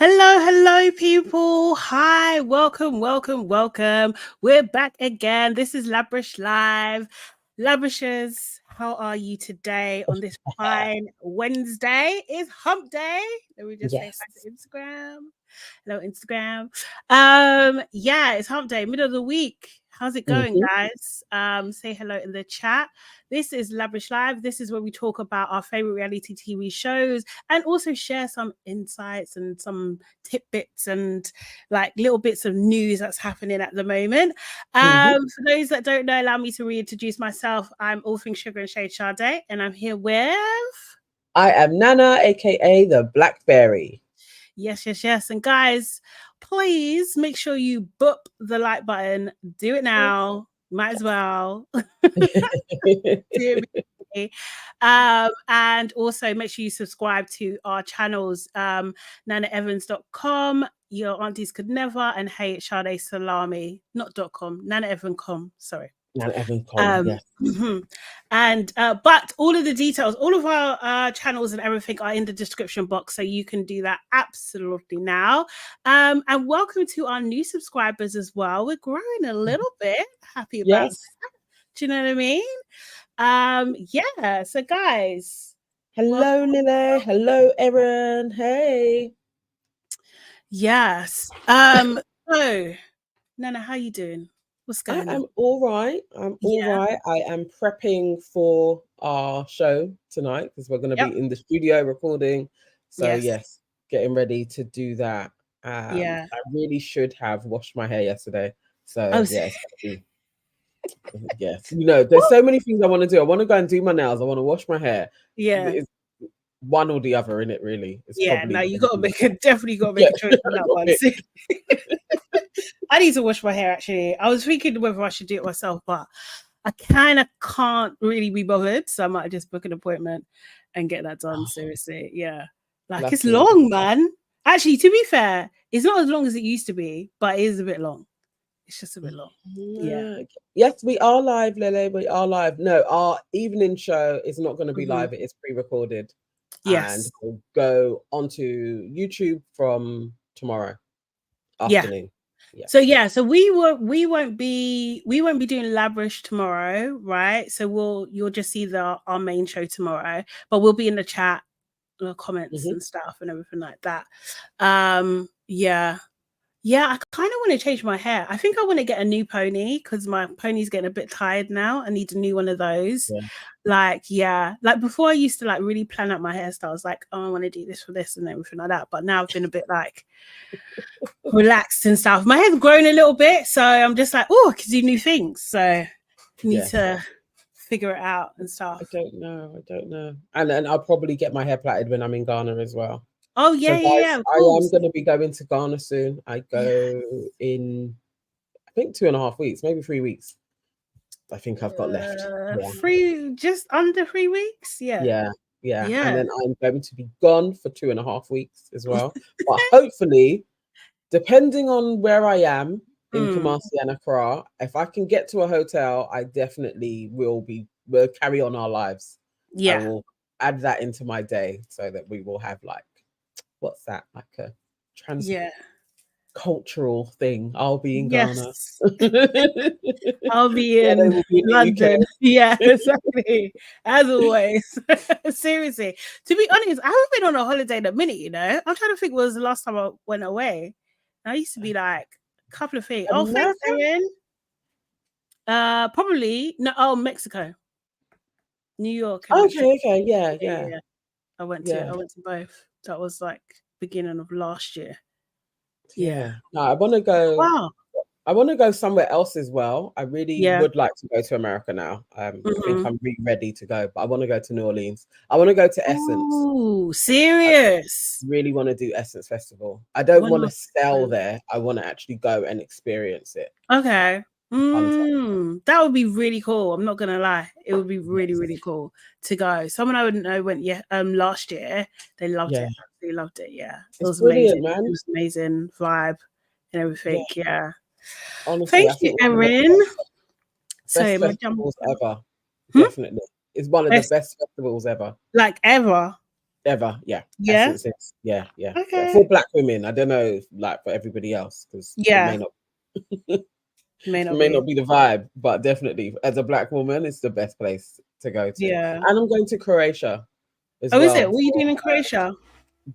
Hello, people. Hi, welcome. We're back again. This is LABRISH Live. LABRISHers, how are you today on this fine Wednesday? It's hump day. Let me just say hi to Instagram. Hello, Instagram. It's hump day, middle of the week. How's it going, guys? Say hello in the chat. This is LABRISH Live. This is where we talk about our favorite reality TV shows and also share some insights and some tidbits and like little bits of news that's happening at the moment. For those that don't know, allow me to reintroduce myself. I'm All Things Sugar and Shade Sade, and I'm here with... I am Nana, aka the Blackberry. Yes. And guys, please make sure you boop the like button. Do it now. Might as well. And also make sure you subscribe to our channels, nanaevans.com, Your Aunties Could Never, and Hey Sade Salami, not .com, nanaevan.com, sorry. Yes. And but all of the details, all of our channels and everything are in the description box, so you can do that absolutely now. And welcome to our new subscribers as well. We're growing a little bit. Happy about that. Do you know what I mean? So guys, hello Lily, hello Erin, hey. Yes. So Nana, how you doing? What's going on? I'm all right. I am prepping for our show tonight because we're going to be in the studio recording. So yes, getting ready to do that. I really should have washed my hair yesterday. So yes. Yes, there's so many things I want to do. I want to go and do my nails. I want to wash my hair. It's one or the other in it, really. It's probably you got to definitely got to make a choice on that one. I need to wash my hair. Actually, I was thinking whether I should do it myself, but I kind of can't really be bothered, so I might just book an appointment and get that done. Seriously, it's long, man. Actually, to be fair, it's not as long as it used to be, but it is a bit long. It's just a bit long. Yes, we are live, Lily. We are live. No, our evening show is not going to be live. It is pre-recorded. Yes. And we'll go onto YouTube from tomorrow afternoon. So we won't be doing LABRISH tomorrow, right? So you'll just see our main show tomorrow, but we'll be in the chat, comments and stuff and everything like that. I kind of want to change my hair. I think I want to get a new pony because my pony's getting a bit tired now. I need a new one of those. Like before I used to like really plan out my hairstyles, like, oh, I want to do this for this and everything like that. But now I've been a bit like relaxed and stuff. My hair's grown a little bit, so I'm just like, oh, I can do new things. So I need to figure it out and stuff. I don't know. And I'll probably get my hair plaited when I'm in Ghana as well. Oh yeah, I am going to be going to Ghana soon. I go in, I think 2.5 weeks, maybe 3 weeks. I think I've got left. Just under 3 weeks. Yeah. And then I'm going to be gone for 2.5 weeks as well. But hopefully, depending on where I am in Kumasi and Accra, if I can get to a hotel, I definitely we'll carry on our lives. I will add that into my day so that we will have like, what's that? Like a cultural thing. I'll be in Ghana. I'll be in London. Yeah, exactly. As always. Seriously. To be honest, I haven't been on a holiday in a minute, I'm trying to think what was the last time I went away. I used to be like a couple of things. Oh, thanks, Erin. Probably Mexico. New York. Okay, yeah. I went to both. That was like beginning of last year. No, I want to go. Wow. I want to go somewhere else as well. I really would like to go to America now. I think I'm really ready to go, but I want to go to New Orleans. I want to go to Essence. Ooh, serious. I really want to do Essence Festival. I don't want to sell there. I want to actually go and experience it. Okay. That would be really cool. I'm not gonna lie, it would be really cool to go. Someone I wouldn't know went last year. They loved it. They loved it. It was amazing, man. It was amazing vibe and everything. Honestly, thank you, Erin. Best festivals ever. Definitely, it's one of the best festivals ever. Like ever. Ever, yeah. Yeah. Essence is, yeah, yeah, yeah. Okay. For Black women, I don't know, like for everybody else, because it Yeah. may not, May it not may be. not be the vibe, but definitely as a Black woman, it's the best place to go to. Yeah. And I'm going to Croatia as Oh, is it? well What are you for doing in Croatia?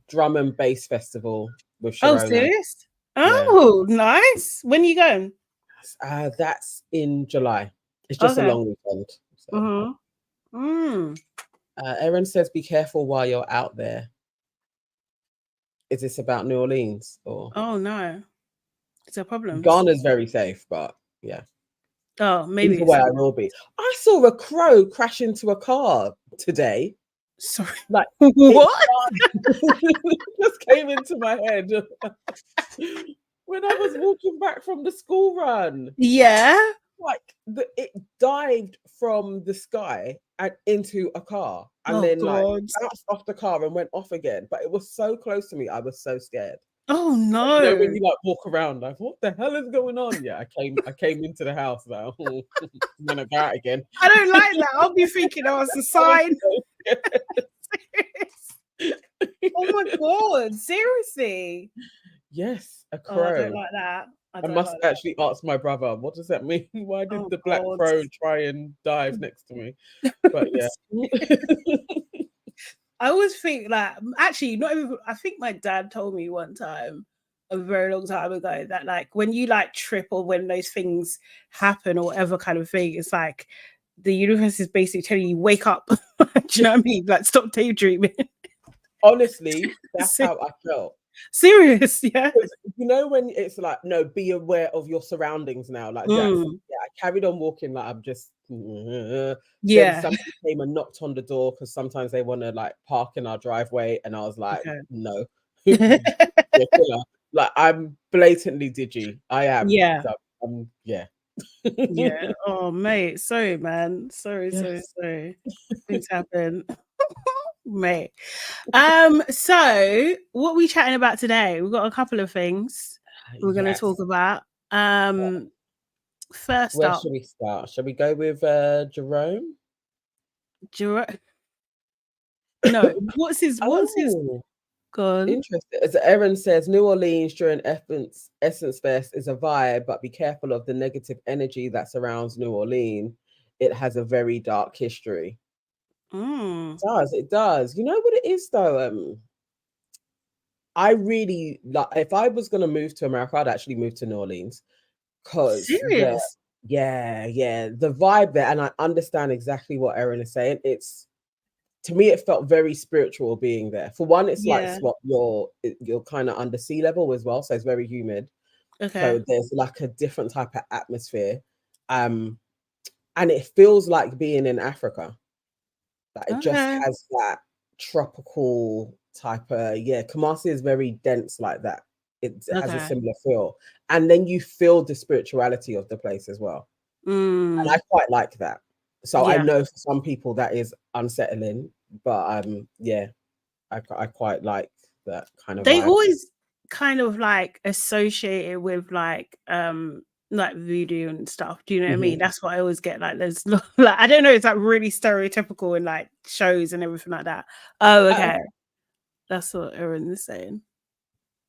drum and bass festival with Oh, Sharona. serious? Yeah, Oh, nice. When are you going? that's in July. It's just a Okay. long weekend. So, Mm-hmm. Mm. Erin says, "Be careful while you're out there." Is this about New Orleans or Oh no. Is there problems? Ghana's very safe? But yeah, Oh, maybe either it's way, I will be. I saw a crow crash into a car today. sorry. Like it What? just came into my head when I was walking back from the school run. Yeah. Like it dived from the sky and into a car, and Oh then like God. bounced off the car and went off again. But it was so close to me, I was so scared. Oh You know, when no. you like walk around, like what the hell is going on? Yeah, I came into the house now. I'm gonna go out again. I don't like that. I'll be thinking, oh, it's a I was sign. so Oh my God. Seriously. yes, a Oh, I don't crow. like that. I I don't must like that. actually ask my brother, what does that mean? Why did Oh the black God. crow try and dive next to me? But yeah. I always think like actually not even I think my dad told me one time a very long time ago that like when you like trip or when those things happen or whatever kind of thing, it's like the universe is basically telling you wake up. Do you know what I mean? Like stop daydreaming. Honestly, that's how I felt. Serious, yeah. Because you know when it's like, no, be aware of your surroundings now. Like that's Mm, yeah, I carried on walking like I'm just then yeah. somebody came and knocked on the door because sometimes they want to like park in our driveway, and I was like, Okay. no. You're a killer. Like I'm blatantly digi. I am. Yeah. So yeah. Yeah. Oh mate. Sorry, man. Sorry, sorry, Yes. sorry. Things happen. Mate. So what are we chatting about today? We've got a couple of things we're gonna Yes. talk about. First Where up, should we start? Shall we go with Jerome? no, what's his Oh, gone? interesting. As Erin says, New Orleans during Essence Fest is a vibe, but be careful of the negative energy that surrounds New Orleans. It has a very dark history. Mm. It does. You know what it is though? I really like if I was gonna move to America, I'd actually move to New Orleans because Serious? the vibe there, and I understand exactly what Erin is saying. It's to me, it felt very spiritual being there. For one, it's like Yeah. what you're kind of under sea level as well, so it's very humid. Okay. So there's like a different type of atmosphere, and it feels like being in Africa. Like it just Okay. has that tropical type of yeah. Kumasi is very dense like that. It has a Okay. similar feel, and then you feel the spirituality of the place as well, and I Mm. quite like that. So I Yeah. know for some people that is unsettling, but yeah, I quite like that kind of They vibe. always kind of like associate it with like voodoo and stuff. Do you know what I mean? Mhm. That's what I always get. Like there's like I don't know, it's like really stereotypical in like shows and everything like that. Oh, okay. That's what Erin is saying.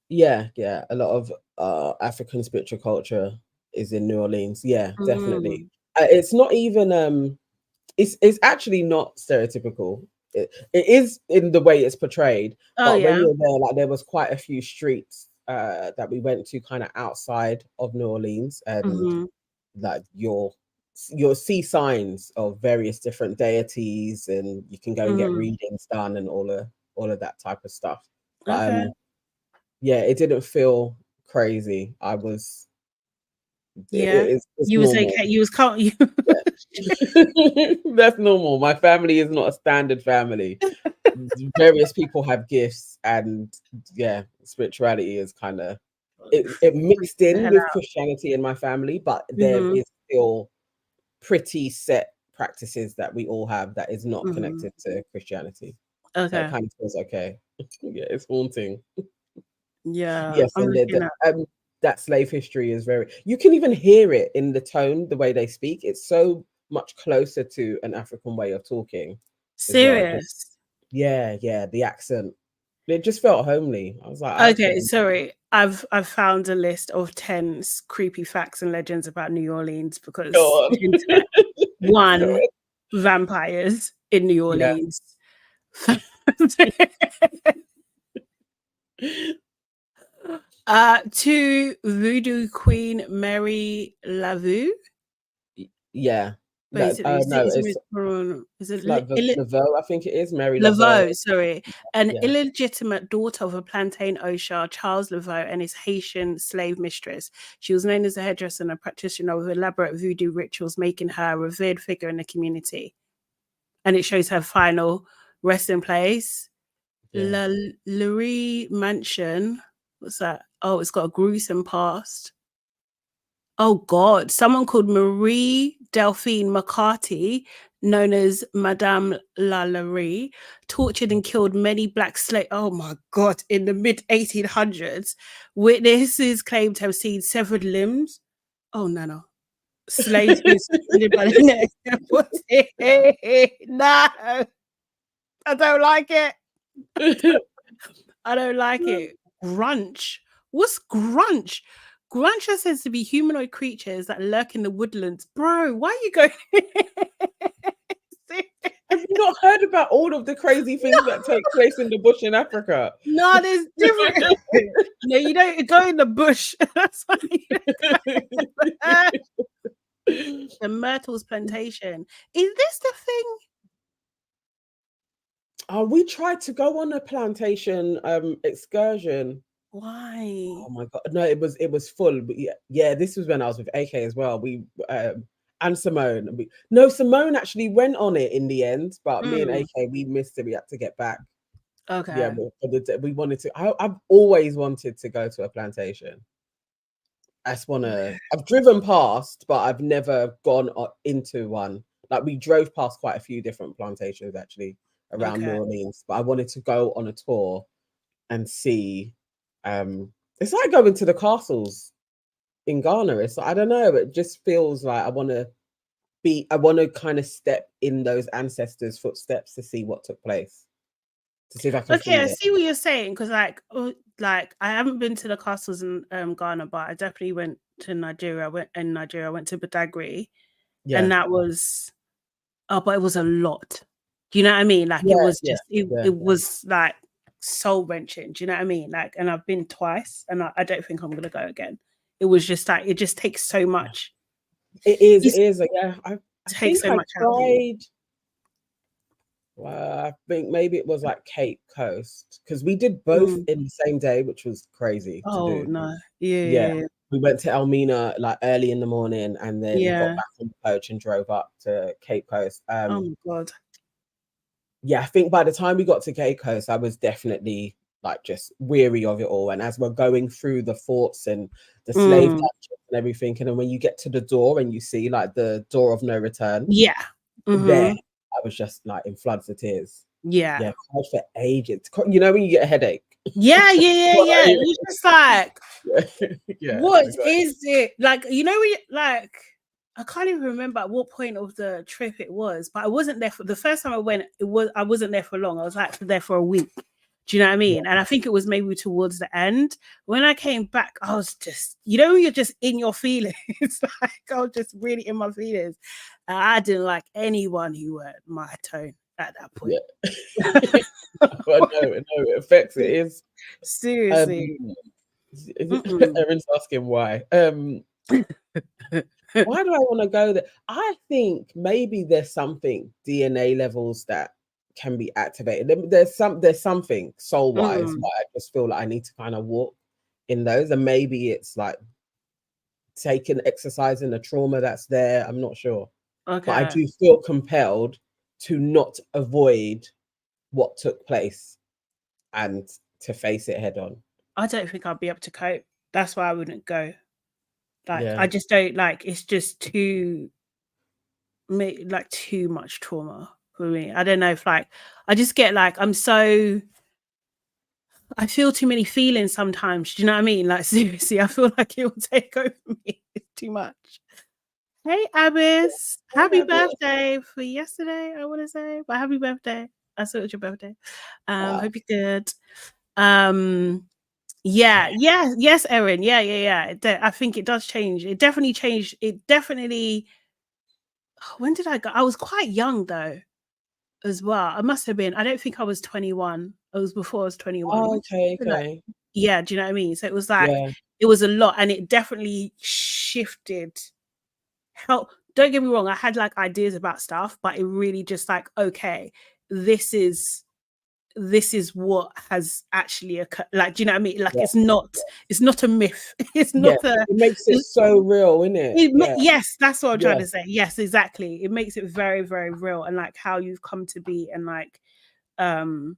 Yeah, yeah. A lot of African spiritual culture is in New Orleans. Yeah, definitely. Mm. It's not even it's actually not stereotypical. It is in the way it's portrayed, Oh but when yeah. you're there, like there was quite a few streets that we went to kind of outside of New Orleans, and Hmm. like you'll see signs of various different deities, and you can go and get Hmm. readings done and all of that type of stuff. But Okay. yeah, it didn't feel crazy. I was Yeah. it's You was normal. okay. You was can't you Yeah. That's normal. My family is not a standard family. Various people have gifts, and yeah, spirituality is kind of it freak mixed the in hell with out. Christianity in my family, but there Hmm. is still pretty set practices that we all have that is not Hmm. connected to Christianity. So it Okay. kind of feels okay. Yeah, it's haunting. Yeah. Yes, I'm and looking at that slave history is very. You can even hear it in the tone, the way they speak. It's so much closer to an African way of talking as well. Just serious. Yeah, the accent. It just felt homely. I was like, Okay, sorry. I've found a list of 10 creepy facts and legends about New Orleans because go internet. One, on. vampires in New Yeah. Orleans. 2, Voodoo Queen Mary Laveau. Yeah. Basically, No, is it it's like Laveau, I think it is. Mary Laveau. Laveau, sorry, an Yeah. illegitimate daughter of a plantain Osha, Charles Laveau, and his Haitian slave mistress. She was known as a hairdresser and a practitioner of elaborate voodoo rituals, making her a revered figure in the community. And it shows her final resting place. Yeah. La Lurie Mansion. What's that? Oh, it's got a gruesome past. Oh God, someone called Marie Delphine McCarthy, known as Madame Lalaurie, tortured and killed many black slaves. Oh my God, in the mid 1800s. Witnesses claimed to have seen severed limbs. Oh, no. Slaves being suspended by the neck. No, I don't like it. I don't like it. Grunch. What's grunch? Grunch are said to be humanoid creatures that lurk in the woodlands. Bro, why are you going? Have you not heard about all of the crazy things that take place in the bush in Africa? No, there's different. No, you don't go in the bush. That's why the Myrtles plantation. Is this the thing? We tried to go on a plantation excursion. Why? Oh my God. No, it was full. But yeah, this was when I was with AK as well. We and Simone. No, Simone actually went on it in the end, but me and AK, we missed it. We had to get back. Okay. Yeah, we wanted to. I've always wanted to go to a plantation. I've driven past, but I've never gone into one. Like we drove past quite a few different plantations actually around New Orleans, but I wanted to go on a tour and see. It's like going to the castles in Ghana. It's I don't know. It just feels like I want to kind of step in those ancestors' footsteps to see what took place. To see if I can Okay, I feel it. see what you're saying because, like I haven't been to the castles in Ghana, but I definitely went to Nigeria. I went to Badagry, and that was, but it was a lot. Do you know what I mean? Like it was just, it was like soul wrenching. Do you know what I mean? Like, and I've been twice, and I don't think I'm gonna go again. It was just like it just takes so much. It is. Yeah, I think so I much tried. I think maybe it was like Cape Coast because we did both in the same day, which was crazy to do. No, yeah. We went to Elmina like early in the morning, and then got back on the coach and drove up to Cape Coast. Oh my God. Yeah, I think by the time we got to Cape Coast, I was definitely like just weary of it all. And as we're going through the forts and the slave dungeons and everything, and then when you get to the door and you see like the door of no return, there I was just like in floods of tears. Yeah, cried for ages. You know when you get a headache. Yeah. It's just like, what is it? Like, you know, like I can't even remember at what point of the trip it was, but I wasn't there for the first time I went. I wasn't there for long. I was like there for a week. Do you know what I mean? And I think it was maybe towards the end. When I came back, I was just, you know, you're just in your feelings. Like I was just really in my feelings. And I didn't like anyone who were my tone at that point. Yeah. No, it affects it. Is seriously. Erin's asking why. Why do I want to go there? I think maybe there's something DNA levels that can be activated. There's something soul wise, but I just feel like I need to kind of walk in those, and maybe it's like exercising the trauma that's there. I'm not sure, but I do feel compelled to not avoid what took place and to face it head on. I don't think I'd be able to cope. That's why I wouldn't go. Like I just don't like. It's just too much trauma for me. I don't know if like I just get like I feel too many feelings sometimes. Do you know what I mean? Like seriously, I feel like it will take over me. It's too much. Hey Abbas, happy birthday for yesterday. I want to say, but happy birthday. I saw it was your birthday. Wow. Hope you're good. Yes, Erin. Yeah. I think it does change. It definitely changed. It definitely. When did I go? I was quite young though, as well. I must have been. I don't think I was 21. It was before I was 21. Oh, okay. Like, yeah, do you know what I mean? So it was like Yeah. it was a lot, and it definitely shifted. Help. Don't get me wrong. I had like ideas about stuff, but it really just like, okay, this is what has actually occurred. Like, do you know what I mean? Like, Yeah. it's not a myth. It's Yeah. not a. It makes it so real, isn't it? Yeah. Yes, that's what I'm trying Yeah. to say. Yes, exactly. It makes it very, very real, and like how you've come to be, and like, and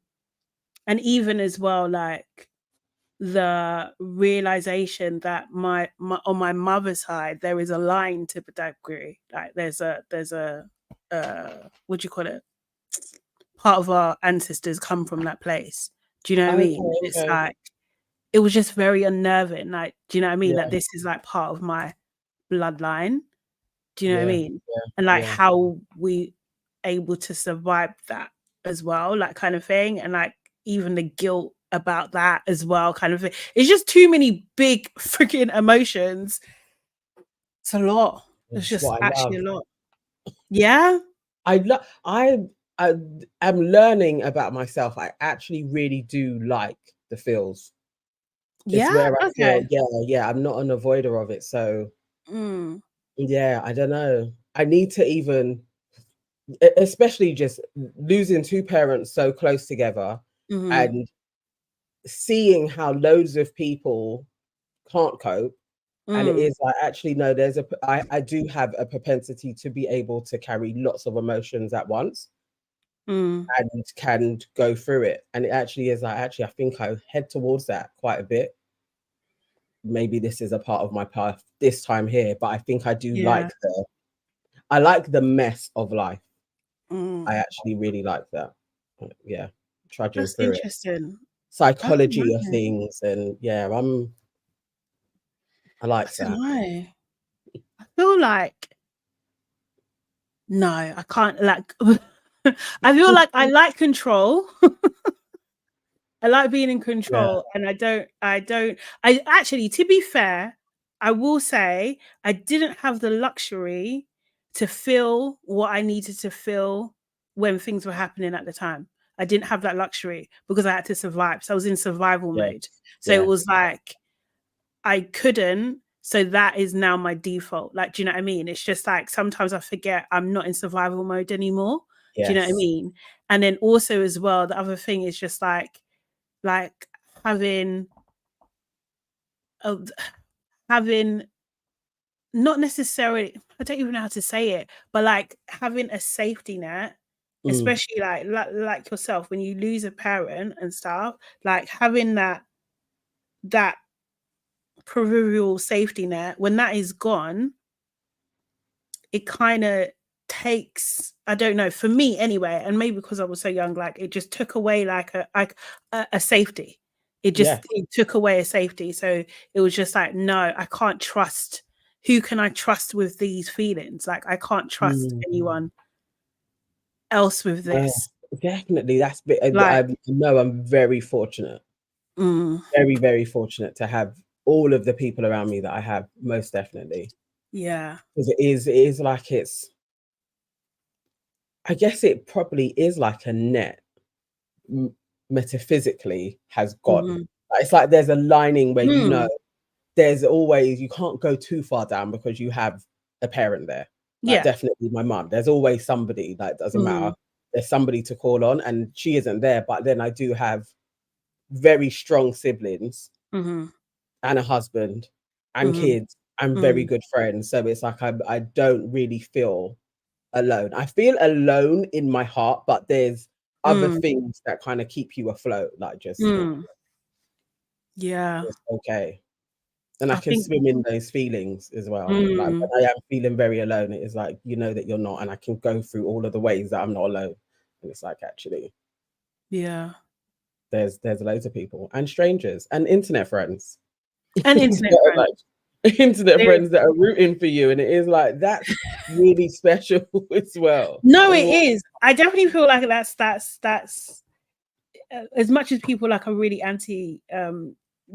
even as well, like the realization that my on my mother's side there is a line to Badagry. Like there's a what do you call it? Part of our ancestors come from that place. Do you know what I mean? It's Okay. like it was just very unnerving. Like, do you know what I mean? Yeah. That this is like part of my bloodline. Do you know what I Yeah. mean? Yeah. And like Yeah. how we able to survive that as well, like kind of thing. And like even the guilt about that as well, kind of thing. It's just too many big freaking emotions. It's a lot. It's It's just what I actually love. a lot. Yeah. I am learning about myself. I actually really do like the feels. It's Yeah. where I feel, Okay. yeah, I'm not an avoider of it. So Mm. yeah, I don't know. I need to even, especially just losing two parents so close together Mm-hmm. and seeing how loads of people can't cope. And it Mm. is like, actually, no, I do have a propensity to be able to carry lots of emotions at once Mm. and can go through it. And it actually is like, actually, I think I head towards that quite a bit. Maybe this is a part of my path this time here, but I think I do Yeah. I like the mess of life. I Mm. actually really like that. Yeah, trudging That's through it, interesting. I don't psychology of know. things, and yeah, I I like don't that. know. I feel like no, I can't like I feel like I like control. I like being in Yeah, control, and I actually, to be fair, I will say I didn't have the luxury to feel what I needed to feel when things were happening at the time. I didn't have that luxury because I had to survive. So I was in survival mode. yes, So it yeah, was like I couldn't. So that is now my default. Like, do you know what I mean? It's just like sometimes I forget I'm not in survival mode anymore. Do you know what I yes, mean? And then also as well, the other thing is just like having a, having not necessarily, I don't even know how to say it, but like having a safety net, mm, especially like yourself when you lose a parent and stuff, like having that proverbial safety net, when that is gone, it kind of takes, I don't know, for me anyway, and maybe because I was so young, like it just took away like a safety. yeah, It took away a safety. So it was just like, no, I can't trust. Who can I trust with these feelings? Like I can't trust mm, anyone else with yeah, this. definitely. Like, I know I'm very fortunate, mm, very, very fortunate to have all of the people around me that I have, most definitely. yeah. Because it is like I guess it probably is like a net metaphysically has gone. Mm-hmm. It's like there's a lining where Mm, there's always, you can't go too far down because you have a parent there. Like yeah. definitely my mum. There's always somebody, like doesn't matter. Mm, There's somebody to call on, and she isn't there. But then I do have very strong siblings mm-hmm. and a husband and Mm-hmm. kids and very Mm, good friends. So it's like I don't really feel alone. I feel alone in my heart, but there's other mm, things that kind of keep you afloat, like just mm. Yeah. it's okay. And I I can think. swim in those feelings as well. Like Mm, when I am feeling very alone, it is like, you know that you're not, and I can go through all of the ways that I'm not alone. And it's like actually yeah. there's loads of people and strangers and internet friends. And internet friends. Like, internet friends that are rooting for you, and it is like that's really special as well. No, it is. I definitely feel like that's as much as people like are really anti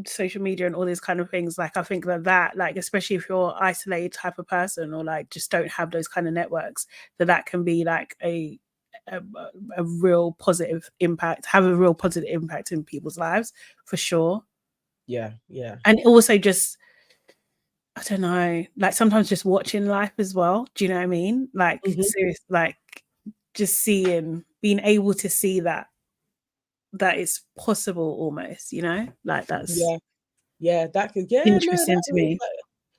social media and all these kind of things, like I think that like, especially if you're isolated type of person or like just don't have those kind of networks, that can be like a real positive impact, have a real positive impact in people's lives for sure. Yeah. And also just, I don't know, like sometimes just watching life as well. Do you know what I mean? Like serious, like just being able to see that it's possible almost, you know, like that's that could interesting to me.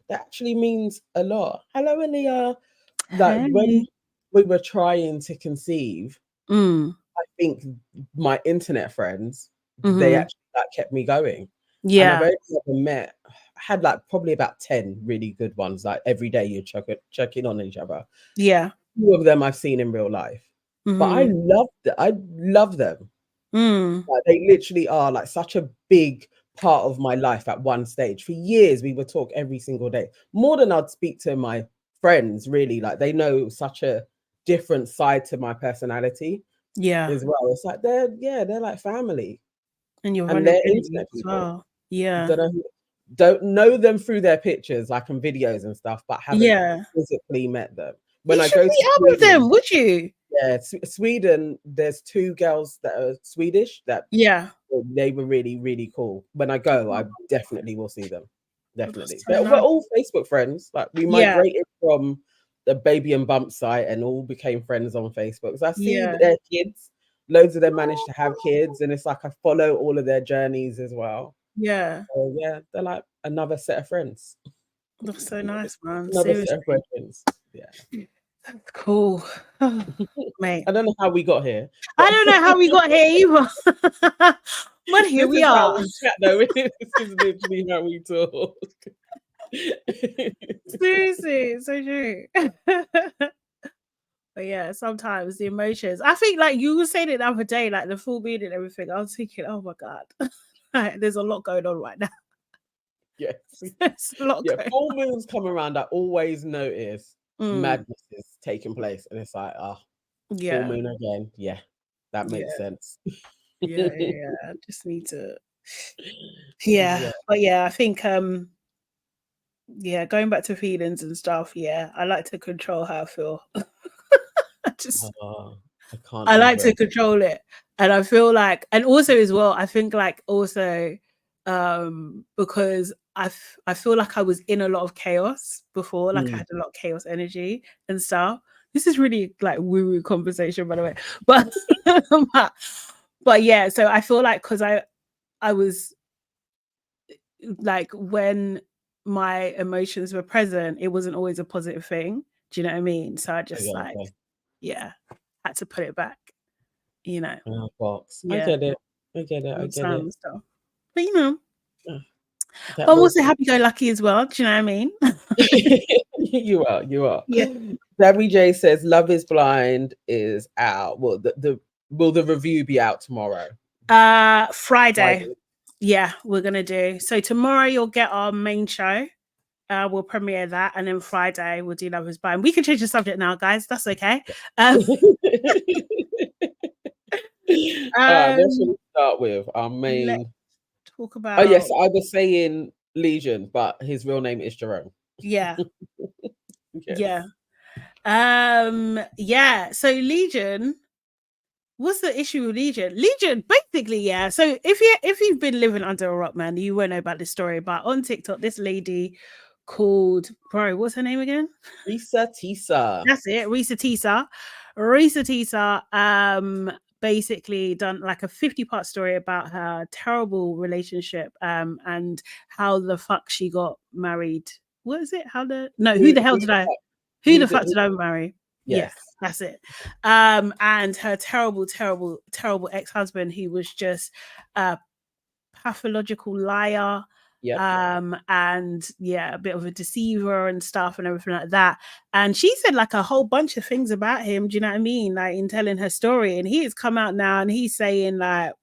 That actually means a lot. Hello, Aaliyah. Like Hey. when we were trying to conceive, I think my internet friends, they actually like kept me going. And I've only ever had like probably about 10 really good ones. Like every day you check in on each other. Yeah. 2 of them I've seen in real life. But I love them. Like, they literally are like such a big part of my life at one stage. For years, we would talk every single day, more than I'd speak to my friends, really. Like, they know such a different side to my personality as well. It's like they're like family. And you're And they're vulnerability internet as people. well. Yeah. Don't know them through their pictures, like in videos and stuff, but haven't physically met them. When you I should go to meet up with Sweden, them, would you? yeah, Sweden, there's 2 girls that are Swedish that they were really, really cool. When I go, I definitely will see them. Definitely. So We're all Facebook friends. Like, we migrated from the Baby and Bump site and all became friends on Facebook. So I see their kids. Loads of them managed to have kids, and it's like I follow all of their journeys as well. So yeah, they're like another set of friends. That's so nice, man. Another Seriously. set of friends. Yeah. That's cool. Mate. I don't know how we got here. I don't know how we got here either. But here we are. How we chat, though. This is literally how we talk. Seriously, it's so true. But yeah, sometimes the emotions. I think like you were saying it the other day, like the full moon and everything. I was thinking, oh my God, like, there's a lot going on right now. Yes. There's a lot going full on. moons come around. I always notice madness is taking place. And it's like, full moon again. Yeah, that makes sense. I just need to but yeah, I think going back to feelings and stuff, I like to control how I feel. I like to control it. And I feel like, and also as well, I think like also because I feel like I was in a lot of chaos before, like I had a lot of chaos energy and stuff. This is really like woo-woo conversation, by the way. But yeah, so I feel like because I was like, when my emotions were present, it wasn't always a positive thing. Do you know what I mean? So I just had to put it back, you know. I get it. Stuff. But you know, but I'm also happy-go-lucky as well. Do you know what I mean? You are. Yeah. Debbie J says Love is Blind is out. Well, will the review be out tomorrow? Friday. Yeah, we're gonna do. So tomorrow you'll get our main show. We'll premiere that, and then Friday we'll do Love is Blind. We can change the subject now, guys. That's okay. What should we start with? Our main. Talk about. Oh yes, I was saying Legion, but his real name is Jerome. Yeah. So Legion. What's the issue with Legion? Legion, basically, so if you've been living under a rock, man, you won't know about this story. But on TikTok, this lady called, what's her name again? Reesa Teesa. That's it, Reesa Teesa. Reesa Teesa basically done like a 50-part story about her terrible relationship and how the fuck she got married. What is it? Who the hell did I marry? Yes. That's it. And her terrible ex-husband, who was just a pathological liar. And a bit of a deceiver and stuff and everything like that. And she said like a whole bunch of things about him, do you know what I mean? Like in telling her story. And he has come out now and he's saying like,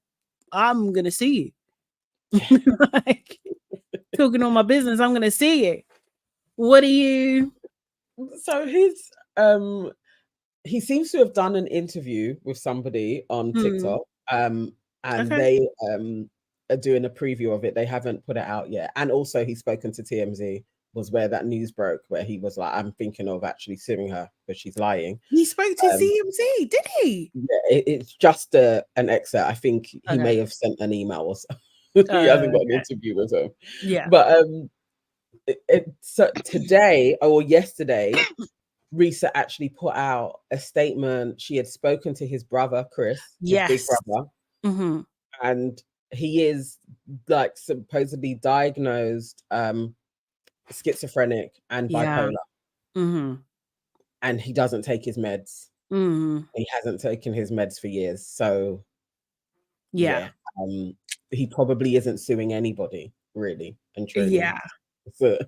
I'm gonna sue you. Like, talking all my business, I'm gonna sue you. What do you? So he seems to have done an interview with somebody on Hmm. TikTok, and Okay. they are doing a preview of it. They haven't put it out yet. And also, he's spoken to TMZ, was where that news broke, where he was like, "I'm thinking of actually suing her because she's lying." He spoke to Um, CMC, did he? yeah, it's just an excerpt. I think he Okay. may have sent an email or so. He hasn't got an Okay. interview with him, Yeah. but so today or yesterday, Reesa actually put out a statement. She had spoken to his brother, Chris, his big Yes. brother, Mm-hmm. and he is like supposedly diagnosed schizophrenic and Yeah. bipolar, Mm-hmm. and he doesn't take his meds. Mm-hmm. He hasn't taken his meds for years. So Yeah. yeah, um, he probably isn't suing anybody, really and truly. Yeah. So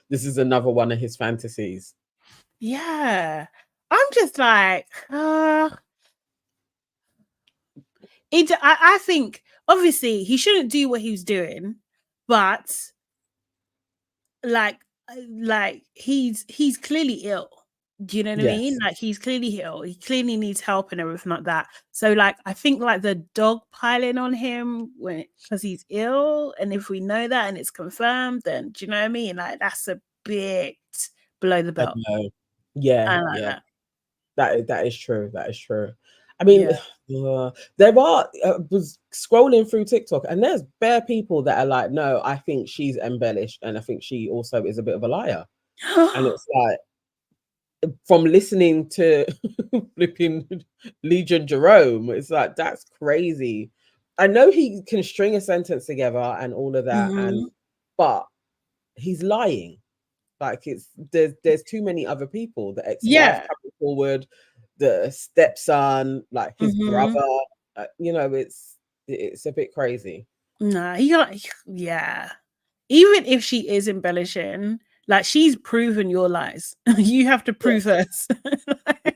this is another one of his fantasies. Yeah. I'm just like, I think obviously he shouldn't do what he was doing, but like he's clearly ill. Do you know what I mean? Yes, Like he's clearly ill. He clearly needs help and everything like that. So like I think like the dog piling on him when because he's ill, and if we know that and it's confirmed, then do you know what I mean? Like that's a bit below the I belt. know. Yeah, I like yeah. that. That is true. That is true. I mean, Yeah. there are. Was scrolling through TikTok, and there's bare people that are like, "No, I think she's embellished, and I think she also is a bit of a liar." And it's like, from listening to flipping Legion Jerome, it's like that's crazy. I know he can string a sentence together and all of that, and Hmm. but he's lying. Like there's too many other people. The ex-wife Yeah. coming forward, the stepson, like his Hmm. brother. It's a bit crazy. Nah, he got yeah. Even if she is embellishing, like she's proven your lies. You have to prove Yes, hers.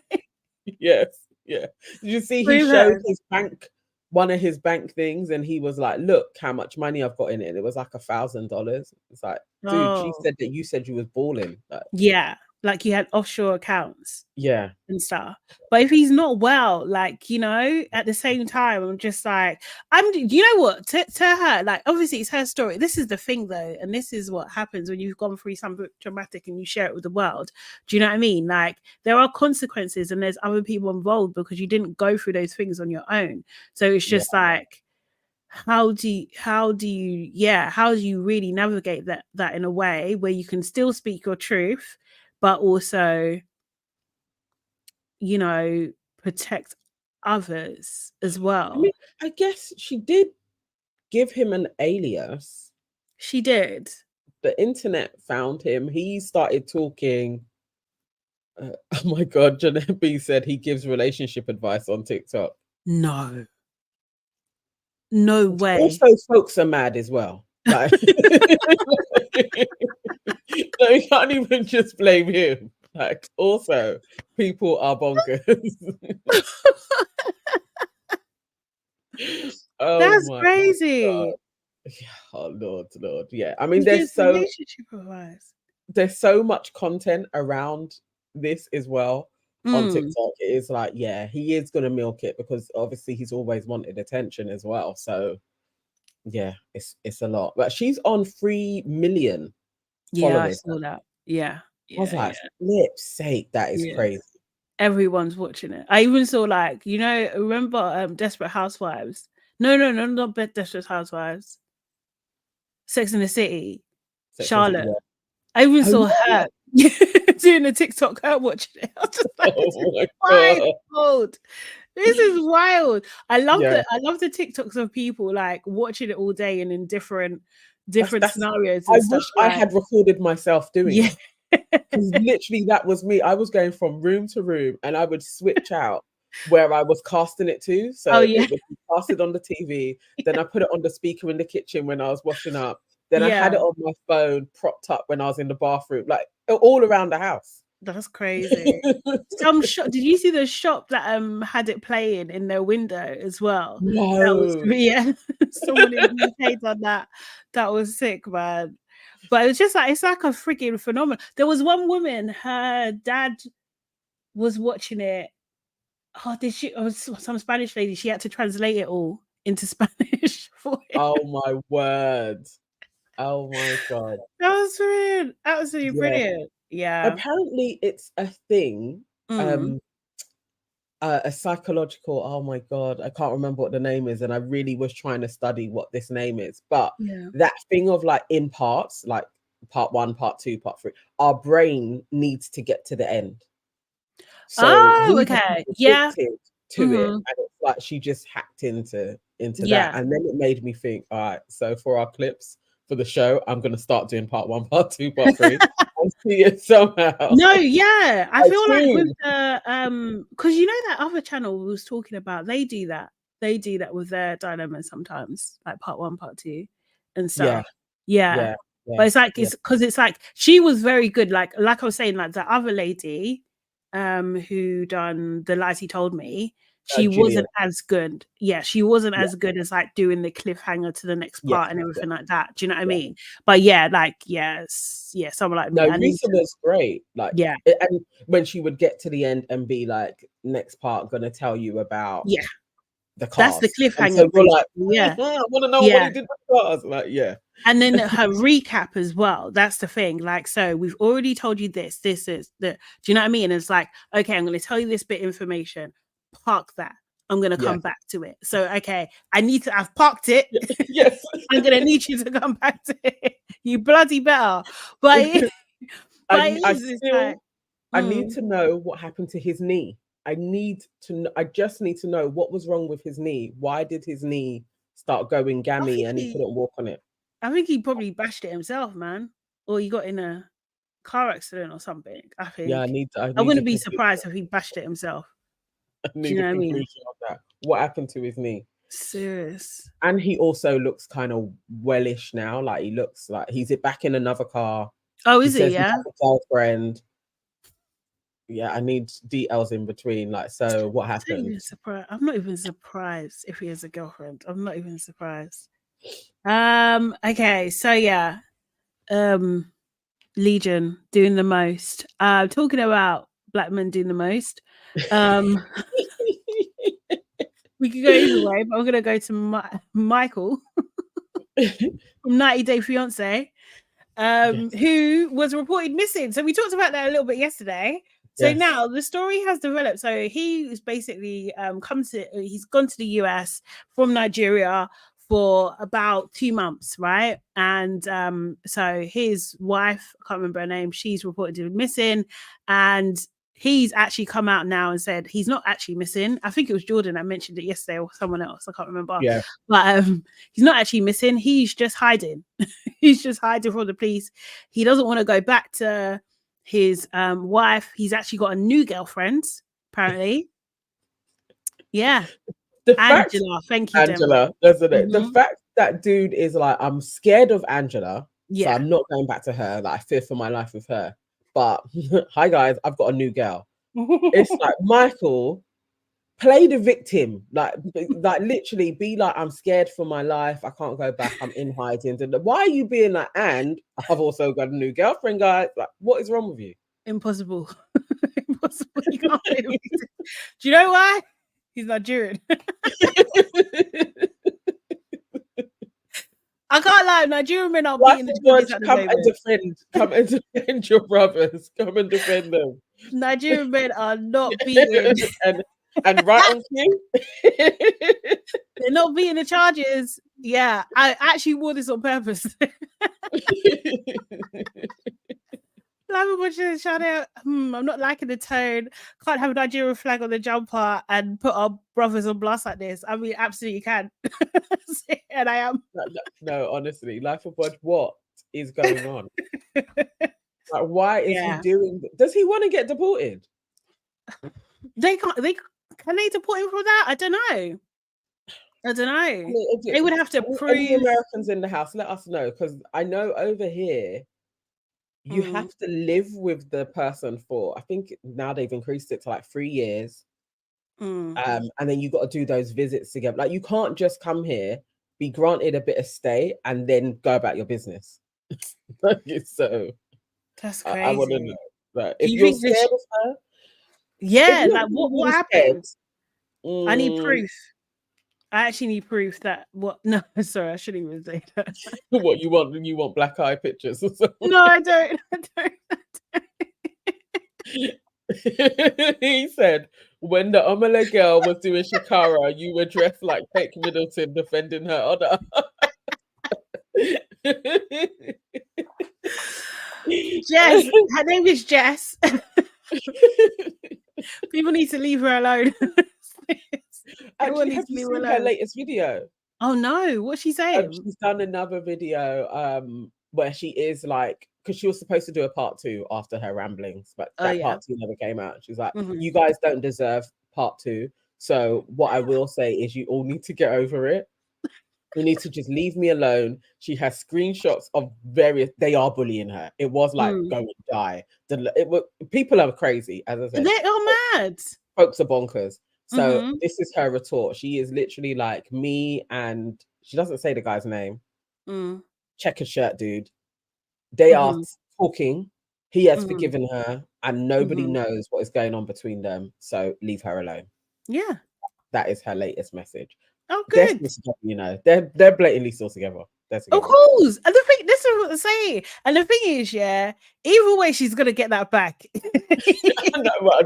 yes, yeah. Did you see he Prove showed hers. his bank, one of his bank things, and he was like, "Look how much money I've got in it." It was like $1,000. It's like, dude, she Oh, said that you said you was balling. Like, yeah. Like you had offshore accounts yeah, and stuff. But if he's not well, like, at the same time, I'm just like, you know what? To her, like, obviously it's her story. This is the thing, though. And this is what happens when you've gone through something traumatic and you share it with the world. Do you know what I mean? Like, there are consequences and there's other people involved because you didn't go through those things on your own. So it's yeah. just like, how do you really navigate that in a way where you can still speak your truth, but also protect others as I mean, well. I guess she did give him an alias. She did. The internet found him. He started talking. Oh my God, Janet B said he gives relationship advice on TikTok. No. No way. Also, folks are mad as well. Like, no, you can't even just blame him. Like, also, people are bonkers. Oh That's my God. crazy. Yeah, oh Lord, Lord. Yeah. I mean, He gives relationship advice. there's so much content around this as well on Mm, TikTok. It is like, yeah, he is gonna milk it because obviously he's always wanted attention as well. So yeah, it's a lot. But she's on 3 million yeah, I followers. saw that. Yeah, I was yeah, like, yeah, flip sake, that is yeah. crazy. Everyone's watching it. I even saw like, remember Desperate Housewives? No, not Desperate Housewives. Sex in the City. Sex and City, Charlotte. yeah. I even Oh saw yeah. her doing a TikTok, her watching it. I was just like, this is Oh my God. wild. This is wild. I love Yeah. the TikToks of people like watching it all day and in different That's scenarios I and stuff. wish I Like, had recorded myself doing yeah. it. Because literally that was me. I was going from room to room and I would switch out where I was casting it to. Oh So yeah. it would be casted on the TV. Then I put it on the speaker in the kitchen when I was washing up. Then I Yeah. had it on my phone propped up when I was in the bathroom, like all around the house. That's crazy. Some shop. Did you see the shop that had it playing in their window as well? That was No. yeah. Someone in the UK done that. That was sick, man. But it was just like, it's like a freaking phenomenon. There was one woman, her dad was watching it. Oh, did she? Oh, some Spanish lady. She had to translate it all into Spanish for him. Oh my word. Oh my God. That was brilliant. Absolutely brilliant. Yeah. Apparently it's a thing. Mm. A psychological, oh my God, I can't remember what the name is, and I really was trying to study what this name is, but Yeah. that thing of like in parts, like part 1, part 2, part 3, our brain needs to get to the end. So Oh, we were okay. Yeah. addicted to it, Mm-hmm. and it's like she just hacked into that, Yeah. and then it made me think, all right, so for our clips for the show, I'm going to start doing part 1, part 2, part 3 and see it somehow. No, yeah. I I feel like with do. the because you know that other channel we was talking about, they do that. They do that with their dilemmas sometimes, like part 1, part 2 and Yeah, stuff. Yeah. yeah, yeah, But it's like yeah. it's because it's like she was very good. Like I was saying, like the other lady who done The Lies He Told Me, she Julia. wasn't as good. Yeah, she wasn't as good as like doing the cliffhanger to the next Yeah, part and everything like that. Do you know what I yeah. mean? But yeah, like yes, yeah, someone like me. No, I need Reesa to, was great. Like, yeah, and when she would get to the end and be like, next part, gonna tell you about yeah. the That's the cast. And cliffhanger, so we're like, basically. Yeah, I want to know what yeah. he did with the cast. Like, yeah. And then her recap as well. That's the thing. Like, so we've already told you this. This is the. Do you know what I mean? It's like, okay, I'm going to tell you this bit of information. Park that. I'm going to Yeah. come back to it. So, okay, I've parked it. Yes. I'm going to need you to come back to it. You bloody better. But it, but it is. It's like, I need to know what happened to his knee. I just need to know what was wrong with his knee. Why did his knee start going gammy and he couldn't walk on it? I think he probably bashed it himself, man. Or he got in a car accident or something. I think. Yeah, I wouldn't be surprised if he bashed it himself. I need a conclusion on that. What happened to his knee? Serious. And he also looks kind of wellish now. Like he looks like he's back in another car. Oh, is he? Says Yeah. He has a girlfriend. Yeah, I need details in between. Like, so what happened? I'm not even surprised if he has a girlfriend. I'm not even surprised. Okay, so yeah. Legion doing the most. Talking about black men doing the most. We could go either way, but I'm gonna go to Michael from 90 Day Fiance, who was reported missing. So we talked about that a little bit yesterday. So now the story has developed. So he is basically he's gone to the US from Nigeria for about 2 months, right? And so his wife, I can't remember her name, she's reported to be missing, and he's actually come out now and said he's not actually missing. I think it was Jordan that mentioned it yesterday or someone else. I can't remember. Yeah. But he's not actually missing. He's just hiding. He's just hiding from the police. He doesn't want to go back to his wife. He's actually got a new girlfriend, apparently. Yeah. Angela. Thank you, Angela, doesn't it? The fact that dude is like, I'm scared of Angela, so I'm not going back to her. Like, I fear for my life with her. But hi guys, I've got a new girl. It's like, Michael, play the victim. Like literally be like, I'm scared for my life. I can't go back. I'm in hiding. Why are you being like, and I've also got a new girlfriend, guys? Like, what is wrong with you? Impossible. Impossible. You can't play the victim. Do you know why? He's Nigerian. I can't lie, Nigerian men are beating the judges at the moment. Come and defend your brothers. Come and defend them. Nigerian men are not beating. and right on cue. They're not beating the charges. Yeah, I actually wore this on purpose. I'm not liking the tone. Can't have a Nigerian flag on the jumper and put our brothers on blast like this. I mean, absolutely can. And I am. No, honestly, Life of Bud, what is going on? Like, why is he doing? Does he want to get deported? Can they deport him for that? I don't know. I mean, they would have to prove. Any Americans in the house, let us know, because I know over here you have to live with the person for, I think now they've increased it to like 3 years. And then you got to do those visits together. Like, you can't just come here, be granted a bit of stay, and then go about your business. So That's I want to crazy. know that Do if you you're think this? scared of her, if Yeah, you're like really, what really scared, happened? I need proof. I actually need proof that what no, sorry, I shouldn't even say that. what you want black eye pictures or something. No, I don't. I don't. He said, when the Omele girl was doing Shakara, you were dressed like Kate Middleton defending her honor. Jess, her name is Jess. People need to leave her alone. Everyone Actually, needs have to you leave her seen her alone. latest video? Oh no, what's she saying? She's done another video where she is like, because she was supposed to do a part 2 after her ramblings, but Oh that yeah. part 2 never came out. She's like, Mm-hmm. you guys don't deserve part 2. So what I will say is you all need to get over it. You need to just leave me alone. She has screenshots of various. They are bullying her. It was like go and die. People are crazy, as I said. They are mad. Folks are bonkers. So Mm-hmm. this is her retort. She is literally like me, and she doesn't say the guy's name. Checkered shirt dude. They are talking. He has forgiven her, and nobody knows what is going on between them. So leave her alone. Yeah. That is her latest message. Oh, They're good. still together, you know. They're blatantly still together. They're Of together. course. And the thing, this is what I'm saying. And the thing is, yeah, either way, she's gonna get that back.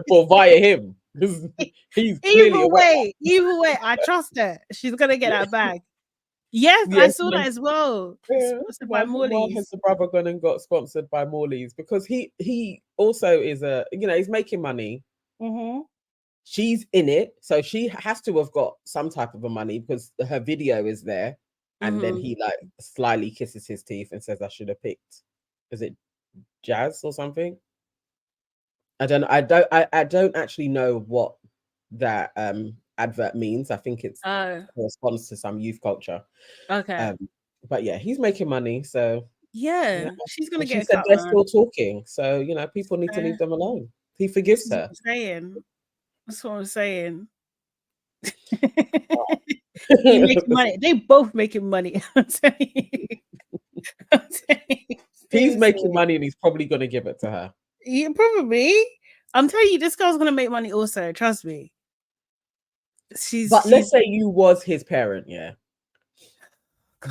Well, via him. He's clearly Either way, I trust her. She's gonna get that back. Yes, I Yes, saw that as well. yeah. Sponsored by Why has Morley's. the brother gone and got sponsored by Morley's? Because he also is he's making money. She's in it, so she has to have got some type of a money because her video is there, and then he like slyly kisses his teeth and says, "I should have picked." Is it Jazz or something? I don't actually know what that advert means. I think it's corresponds to some youth culture. Okay. But yeah, he's making money, so Yeah, she's gonna and she get a said cut, they're man. still talking, so people need to leave them alone. He forgives This is what her. I'm saying. That's what I'm saying. He makes money. They both making money. I'm telling you. I'm telling you. He's making Seriously. money, and he's probably going to give it to her. Yeah, probably. I'm telling you, this girl's gonna make money also. Trust me. But She's let's say you was his parent, yeah.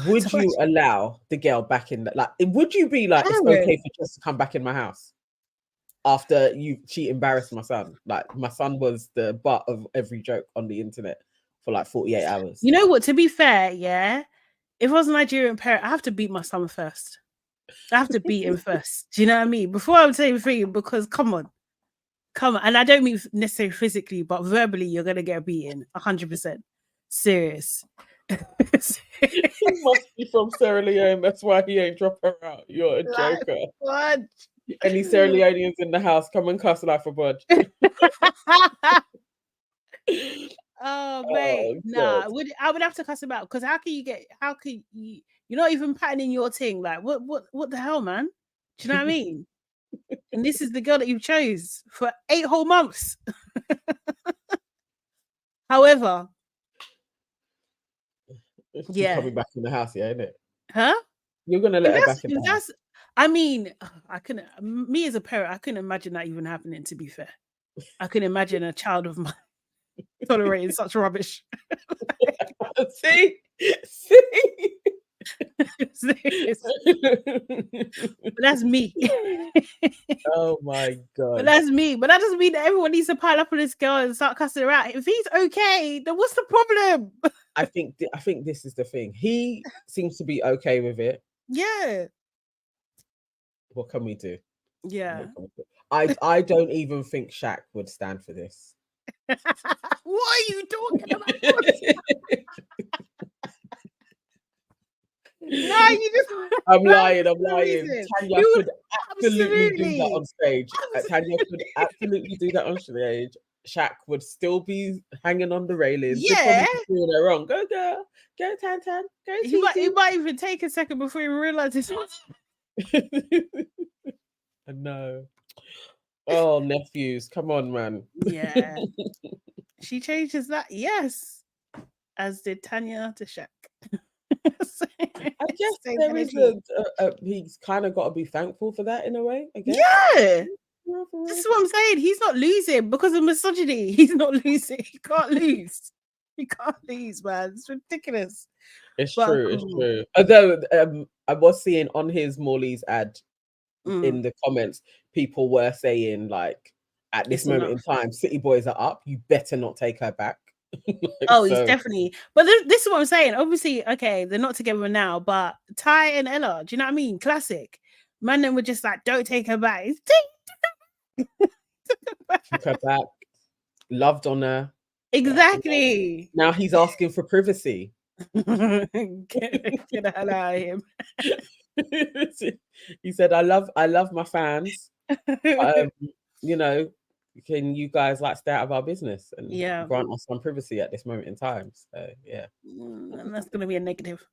Would you allow the girl back in? Like, would you be like, it's okay for Jess to come back in my house after she embarrassed my son? Like, my son was the butt of every joke on the internet for like 48 hours. You know what? To be fair, yeah, if I was a Nigerian parent, I have to beat my son first. I have to beat him first. Do you know what I mean? Before I would say anything, because come on. And I don't mean necessarily physically, but verbally, you're gonna get beaten 100%. Serious. He must be from Sierra Leone. That's why he ain't drop her out. You're a joker. What? Any Sierra Leoneans in the house, come and cuss life a budge. Oh, mate. Nah, I would have to cuss him out because how can you're not even patterning your thing? Like, what the hell, man? Do you know what I mean? And this is the girl that you chose for 8 whole months. However, she's coming back in the house, yeah, isn't it? Huh? You're gonna let her back in the house. I mean, me as a parent, I couldn't imagine that even happening, to be fair. I couldn't imagine a child of mine tolerating such rubbish. See? But that's me. Oh my god. But that's me. But that doesn't mean that everyone needs to pile up on this girl and start cussing her out. If he's okay, then what's the problem? I think this is the thing. He seems to be okay with it. Yeah. What can we do? Yeah. I don't even think Shaq would stand for this. What are you talking about? No, you just. I'm lying. Tanya could absolutely do that on stage. Tanya could absolutely do that on stage. Shaq would still be hanging on the railings. Yeah. Doing her wrong. Go, girl. Go, Tan. Go, he might even take a second before he realizes. No. Oh, nephews. Come on, man. Yeah. She changes that. Yes. As did Tanya to Shaq. I guess Same there is energy. he's kind of got to be thankful for that in a way, I guess. Yeah. Yeah, for This real. is what I'm saying. He's not losing because of misogyny. He's not losing. He can't lose. He can't lose, man. It's ridiculous. It's But true, it's true. Although I was seeing on his Morley's ad in the comments, people were saying like, at this it's moment enough. in time, City Boys are up. You better not take her back. Oh, he's So, definitely. But this is what I'm saying. Obviously, okay, they're not together now, but Ty and Ella, do you know what I mean? Classic. Man, then were just like, don't take her back. took her back, loved on her. Exactly. Now he's asking for privacy. Get the hell out of him. He said, I love my fans. You know, can you guys like stay out of our business and grant us some privacy at this moment in time? So yeah. And that's gonna be a negative.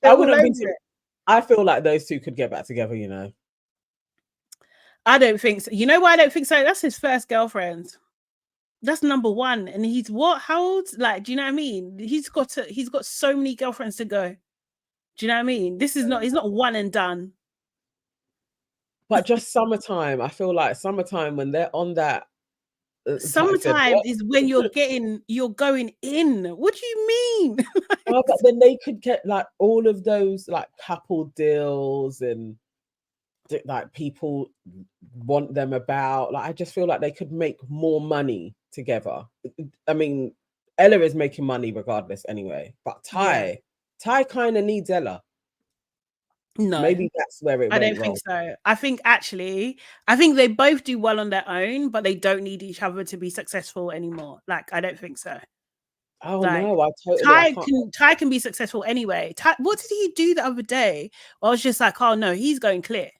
I wouldn't be I feel like those two could get back together, you know. I don't think so. You know why I don't think so? That's his first girlfriend. That's number one. And he's what? How old? Like, do you know what I mean? He's got so many girlfriends to go. Do you know what I mean? He's not one and done. But just summertime, I feel like summertime when they're on that. Summertime is when you're going in. What do you mean? Oh, but then they could get like all of those like couple deals and like people want them about. Like I just feel like they could make more money together. I mean, Ella is making money regardless anyway, but Ty kind of needs Ella. No, maybe that's where it went wrong. I don't think so. I think they both do well on their own, but they don't need each other to be successful anymore. Like, I don't think so. Oh like, no, I Ty can be successful anyway. What did he do the other day? I was just like, oh no, he's going clear.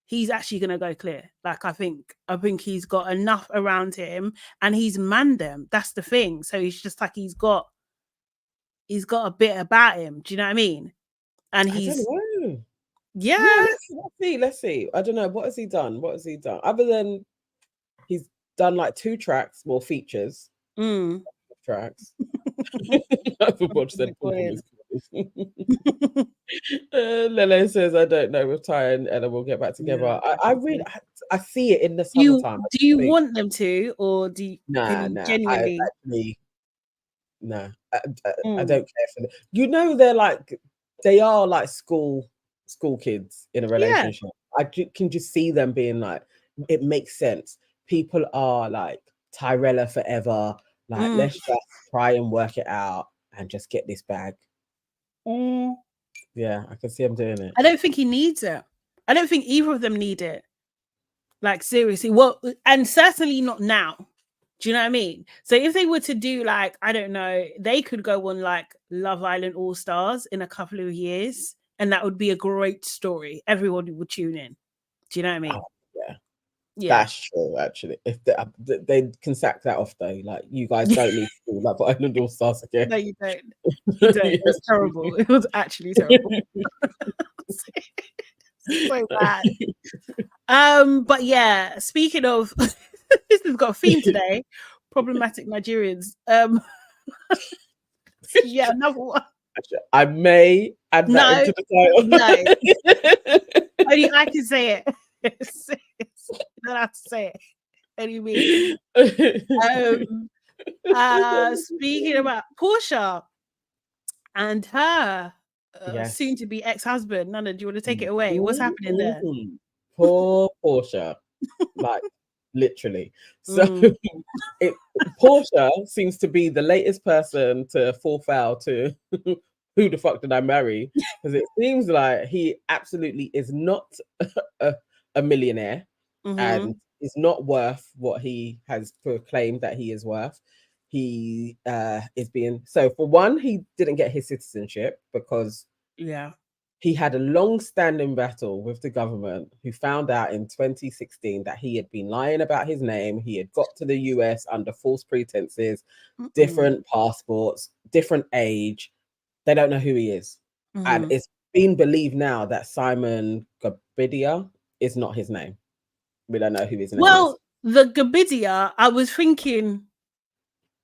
He's actually gonna go clear. Like, I think he's got enough around him, and he's manned them. That's the thing. So he's just like he's got a bit about him. Do you know what I mean? And he's yeah. Let's see. I don't know. What has he done? Other than he's done like 2 tracks, more features. Tracks. Lele says, I don't know with Ty and Ella will get back together. Yeah. I see it in the summertime. Do you want them to, or do you genuinely? I don't care for them. You know, they are like school kids in a relationship. I can just see them being like, it makes sense. People are like Tyrella forever. Like, let's just try and work it out and just get this bag. Yeah, I can see him doing it. I don't think he needs it. I don't think either of them need it. Like, seriously. Well, and certainly not now. Do you know what I mean? So if they were to do like, I don't know, they could go on like Love Island All Stars in a couple of years, and that would be a great story. Everybody would tune in. Do you know what I mean? Oh, yeah, that's true. Actually, if they can sack that off though, like you guys don't need to do Love Island All Stars again. No, you don't. You don't. It was terrible. It was actually terrible. So bad. But yeah, speaking of, this has got a theme today. Problematic Nigerians. Yeah, another one. I may add that into the title. No. Only I can say it. You don't have to say it. Anyway. Speaking about Porsha and her soon to be ex-husband. Nana, do you want to take it away? What's happening there? Poor Porsha. Like, literally. So Porsha seems to be the latest person to fall foul to who the fuck did I marry? Because it seems like he absolutely is not a millionaire and is not worth what he has proclaimed that he is worth. He is being, so for one, he didn't get his citizenship because he had a long-standing battle with the government, who found out in 2016 that he had been lying about his name. He had got to the US under false pretenses, different passports, different age. They don't know who he is. And it's been believed now that Simon Goubadia is not his name. We don't know who his name is. Well, the Goubadia, I was thinking,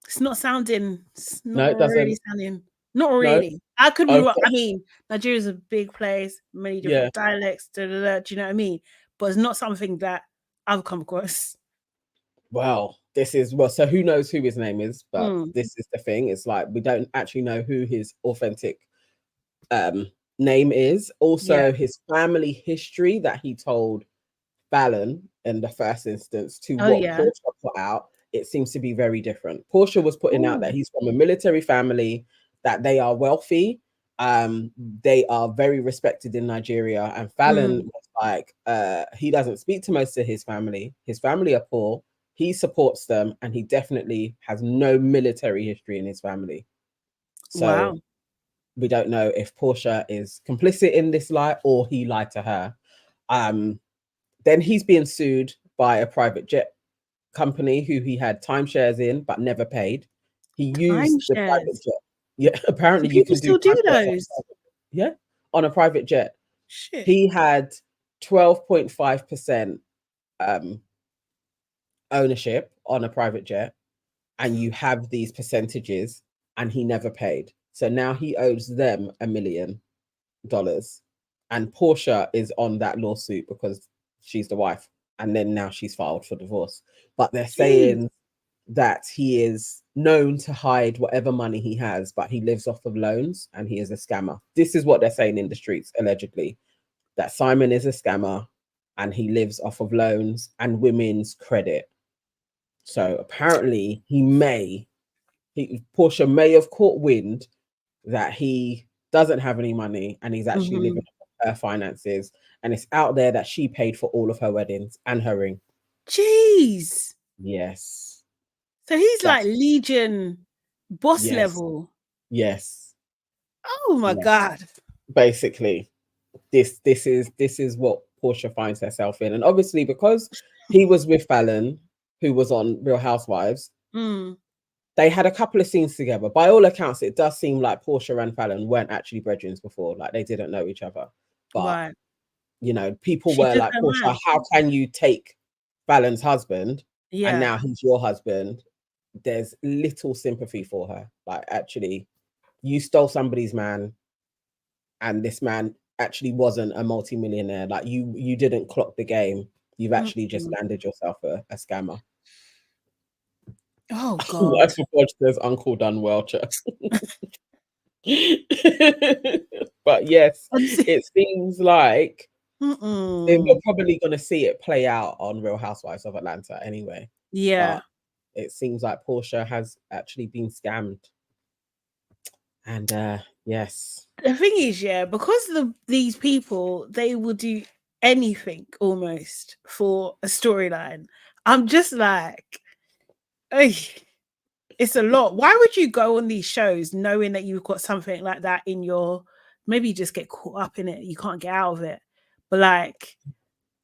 it's not sounding. It's not really sounding. Not No? really. I could be wrong. Okay. I mean, Nigeria is a big place, many Yeah. different dialects. Da, da, da, do you know what I mean? But it's not something that I've come across. Well, so who knows who his name is, but Mm, this is the thing. It's like we don't actually know who his authentic name is. yeah. Also, his family history that he told Fallon in the first instance to Oh what yeah. Porsha put out, it seems to be very different. Porsha was putting out that Ooh. he's from a military family, that they are wealthy, they are very respected in Nigeria. And Fallon Mm, was like, he doesn't speak to most of his family. His family are poor. He supports them, and he definitely has no military history in his family. So wow. we don't know if Porsha is complicit in this lie or he lied to her. Then he's being sued by a private jet company who he had timeshares in but never paid. He used the private Timeshares. jet. Yeah, Do apparently you people can do still do timeshares on those? a private, yeah, on a private jet. Shit. He had 12.5% um, ownership on a private jet, and you have these percentages, and he never paid. So now he owes them $1 million. And Porsha is on that lawsuit because she's the wife. And then now she's filed for divorce. But they're Jeez. saying that he is known to hide whatever money he has, but he lives off of loans and he is a scammer. This is what they're saying in the streets, allegedly, that Simon is a scammer and he lives off of loans and women's credit. So apparently Porsha may have caught wind that he doesn't have any money and he's actually Mm-hmm. living off her finances. And it's out there that she paid for all of her weddings and her ring. Jeez. Yes. So he's like That's Legion boss yes. level. Yes. Oh my Yes. God. Basically, this is what Porsha finds herself in. And obviously, because he was with Fallon, who was on Real Housewives, Mm, they had a couple of scenes together. By all accounts, it does seem like Porsha and Fallon weren't actually brethren before, like they didn't know each other. But right. people She were took like, her Porsha, man. how can you take Fallon's husband and Yeah. now he's your husband? There's little sympathy for her. Like, actually, you stole somebody's man, and this man actually wasn't a multimillionaire. Like, you didn't clock the game. You've actually just Mm-mm. landed yourself a scammer. Oh God. Life of Podster's uncle done well, but yes, it seems like we're Mm-mm. probably going to see it play out on Real Housewives of Atlanta anyway. Yeah. But it seems like Porsha has actually been scammed. And yes. The thing is, yeah, because these people, they will do anything almost for a storyline. I'm just like, "Ugh, it's a lot. Why would you go on these shows knowing that you've got something like that in your, maybe you just get caught up in it, you can't get out of it. But like,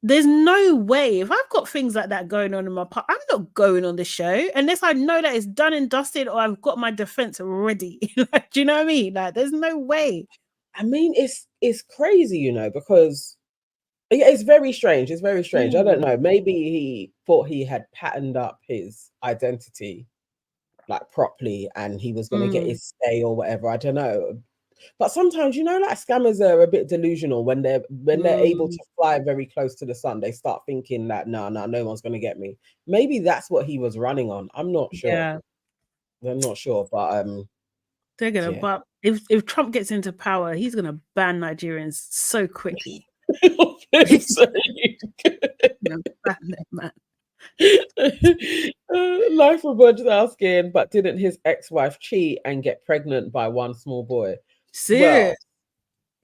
there's no way if I've got things like that going on in my part, I'm not going on the show unless I know that it's done and dusted or I've got my defense ready. Like, do you know what I mean? Like, there's no way. I mean, it's crazy, because yeah, it's very strange. It's very strange. I don't Mm, know. Maybe he thought he had patterned up his identity like properly and he was going to get mm, his stay or whatever. I don't know. But sometimes, like scammers are a bit delusional when they're able mm, to fly very close to the sun. They start thinking that no one's going to get me. Maybe that's what he was running on. I'm not sure. yeah, I'm not sure, but they're gonna. yeah. But if Trump gets into power, he's gonna ban Nigerians so quickly. He's So, gonna ban them, man. Life of Budget asking, but didn't his ex-wife cheat and get pregnant by one small boy? Well, Serious.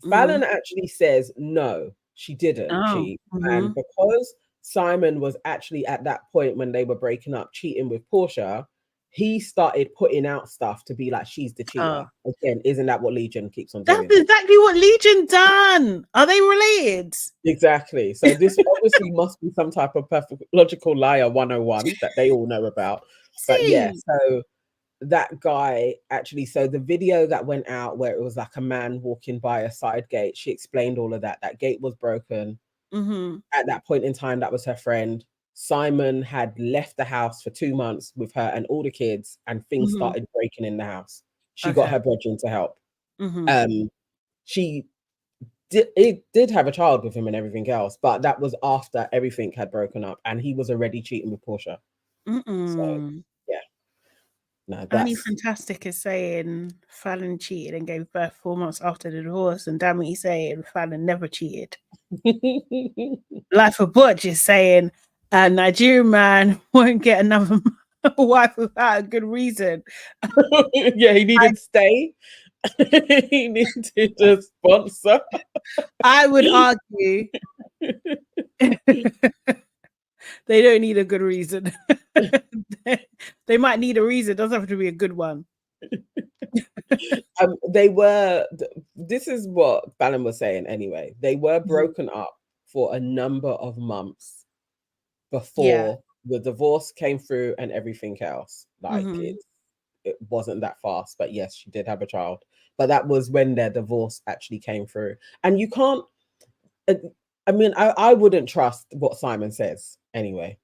Mm. Fallon actually says no, she didn't Oh. cheat. And Mm-hmm. because Simon was actually at that point when they were breaking up, cheating with Porsha, he started putting out stuff to be like, she's the Oh. cheater. Again, isn't that what Legion keeps on That's doing? exactly what Legion done. Are they related? Exactly. So this obviously must be some type of pathological liar 101 that they all know about. But yeah, See. so that guy actually, so the video that went out where it was like a man walking by a side gate, she explained all of that. That gate was broken. Mm-hmm. At that point in time, that was her friend. Simon had left the house for 2 months with her and all the kids, and things Mm-hmm. started breaking in the house. She got Okay. her brethren to help. She did have a child with him and everything else, but that was after everything had broken up and he was already cheating with Porsha. So yeah, no, Annie that's Fantastic is saying Fallon cheated and gave birth 4 months after the divorce, and Dammy saying Fallon never cheated. Life of Butch is saying a Nigerian man won't get another wife without a good reason. yeah, he needed to stay. He needed a sponsor. I would argue they don't need a good reason. They might need a reason. It doesn't have to be a good one. This is what Fallon was saying anyway. They were broken up for a number of months before the divorce came through and everything else. Like it wasn't that fast, but yes, she did have a child. But that was when their divorce actually came through. And you can't, I mean, I wouldn't trust what Simon says anyway,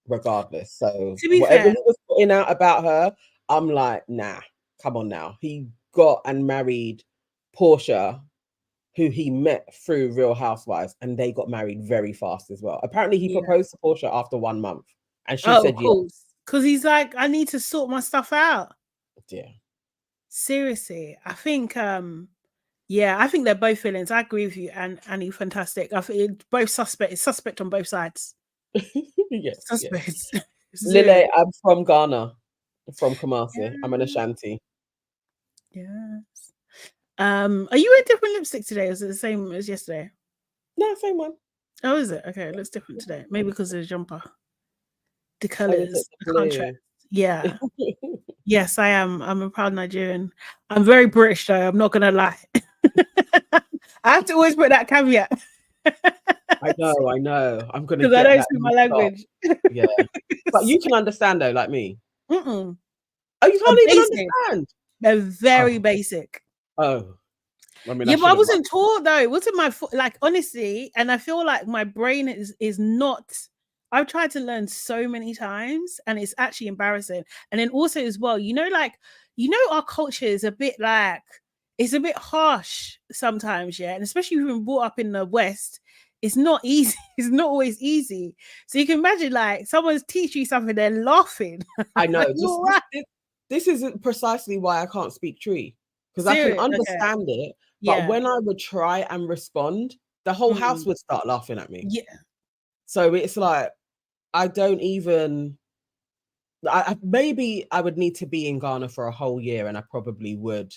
regardless. So whatever he was putting out about her, I'm like, nah, come on now. He got and married Porsha, who he met through Real Housewives, and they got married very fast as well. Apparently, he proposed to Porsha after 1 month, and she said yes. Because he's like, I need to sort my stuff out. Yeah. Seriously, I think I think they're both villains. I agree with you, and Annie Fantastic. I think both suspect. It's suspect on both sides. Yes. Suspects. Yes. Lily, I'm from Ghana, from Kumasi. Yeah. I'm an Ashanti. Yes. Are you wearing different lipstick today? Or is it the same as yesterday? No, same one. Oh, is it? Okay, it looks different today. Maybe because of the jumper. The colours, the contrast. Yeah. Yes, I am. I'm a proud Nigerian. I'm very British though, I'm not gonna lie. I have to always put that caveat. I know. I'm gonna because I don't speak my language. Yeah. But you can understand though, like me. Oh, you can't even understand. They're very basic. Oh. I mean, but I wasn't taught though. It wasn't my like honestly, and I feel like my brain is not. I've tried to learn so many times, and it's actually embarrassing. And then also as well, our culture is a bit like it's a bit harsh sometimes, yeah. And especially if you've been brought up in the West, it's not easy. It's not always easy. So you can imagine like someone's teaching you something, they're laughing. I know. This is precisely why I can't speak Tree, because I can understand it. But when I would try and respond, the whole house would start laughing at me. Yeah. So it's like, I don't even, maybe I would need to be in Ghana for a whole year and I probably would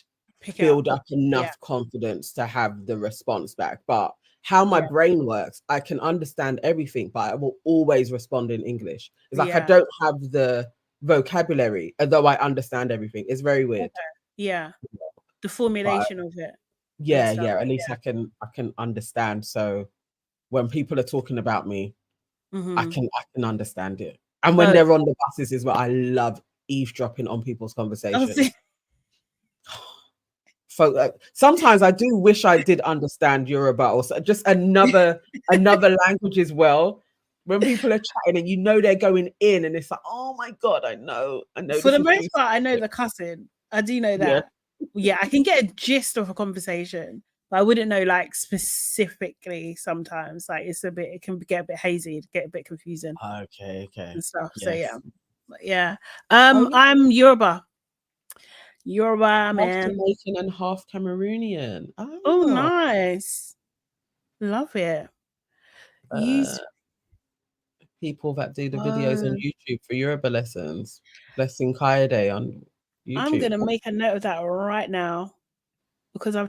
build up enough confidence to have the response back. But how my brain works, I can understand everything, but I will always respond in English. It's like I don't have the vocabulary, although I understand everything. It's very weird. Yeah. The formulation of it. Yeah. At least I can understand. So when people are talking about me, I can understand it. And when they're on the buses as well, I love eavesdropping on people's conversations. Sometimes I do wish I did understand Yoruba or just another language as well. When people are chatting and they're going in, and it's like, oh my god, I know. For the most part, I know the cussing. I do know that. Yeah, I can get a gist of a conversation, but I wouldn't know like specifically. Sometimes, like it can get a bit hazy, get a bit confusing. Okay, and stuff. Yes. So yeah. I'm Yoruba, man. Half Jamaican and half Cameroonian. Oh, nice. Love it. People that do the videos on YouTube for Yoruba lessons. Blessing Kaede on YouTube. I'm gonna make a note of that right now because I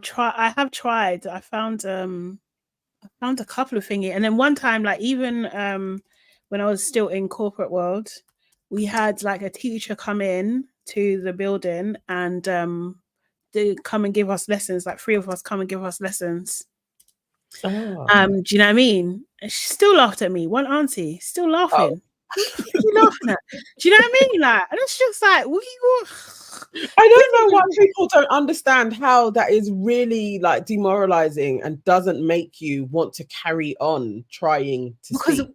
have tried. I found a couple of thingy, and then one time, like even when I was still in corporate world, we had like a teacher come in to the building and they come and give us lessons. Like 3 of us come and give us lessons. Do you know what I mean? And she still laughed at me. One auntie still laughing. What are you laughing at? Do you know what I mean? Like, and it's just like, what you? I don't know why people don't understand how that is really like demoralizing and doesn't make you want to carry on trying to speak.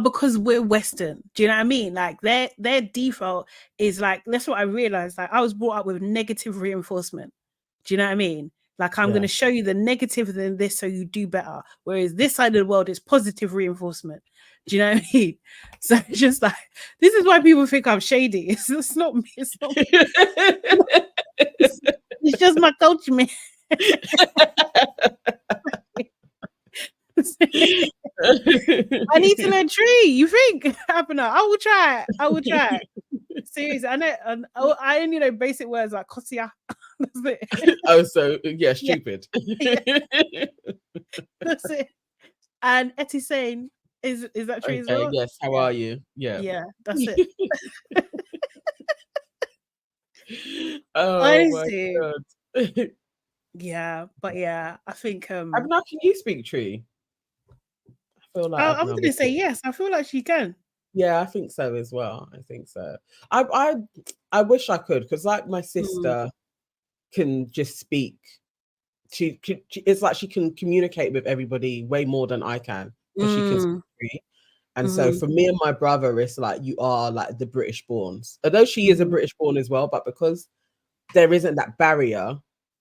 Because we're Western. Do you know what I mean? Like their default is like, that's what I realized. Like I was brought up with negative reinforcement. Do you know what I mean? Like, I'm going to show you the negative in this so you do better. Whereas this side of the world is positive reinforcement. Do you know what I mean? So it's just like, this is why people think I'm shady. It's not me. It's not me. It's just my culture, man. I need to learn tree. You think? I will try. I will try. Seriously, I know. I only know basic words like kosia. That's it. Oh, so yeah, stupid. Yeah. That's it. And Etisane is that tree as well? Yes. How are you? Yeah. That's it. Oh Honestly. my god. Yeah, but yeah, I think Now, can you speak tree? I feel like I'm gonna say yes. I feel like she can. Yeah, I think so as well. I think so. I wish I could, because like my sister can just speak. It's like she can communicate with everybody way more than I can, because she can speak tree. And so for me and my brother, it's like you are like the British borns. Although she is a British born as well, but because there isn't that barrier,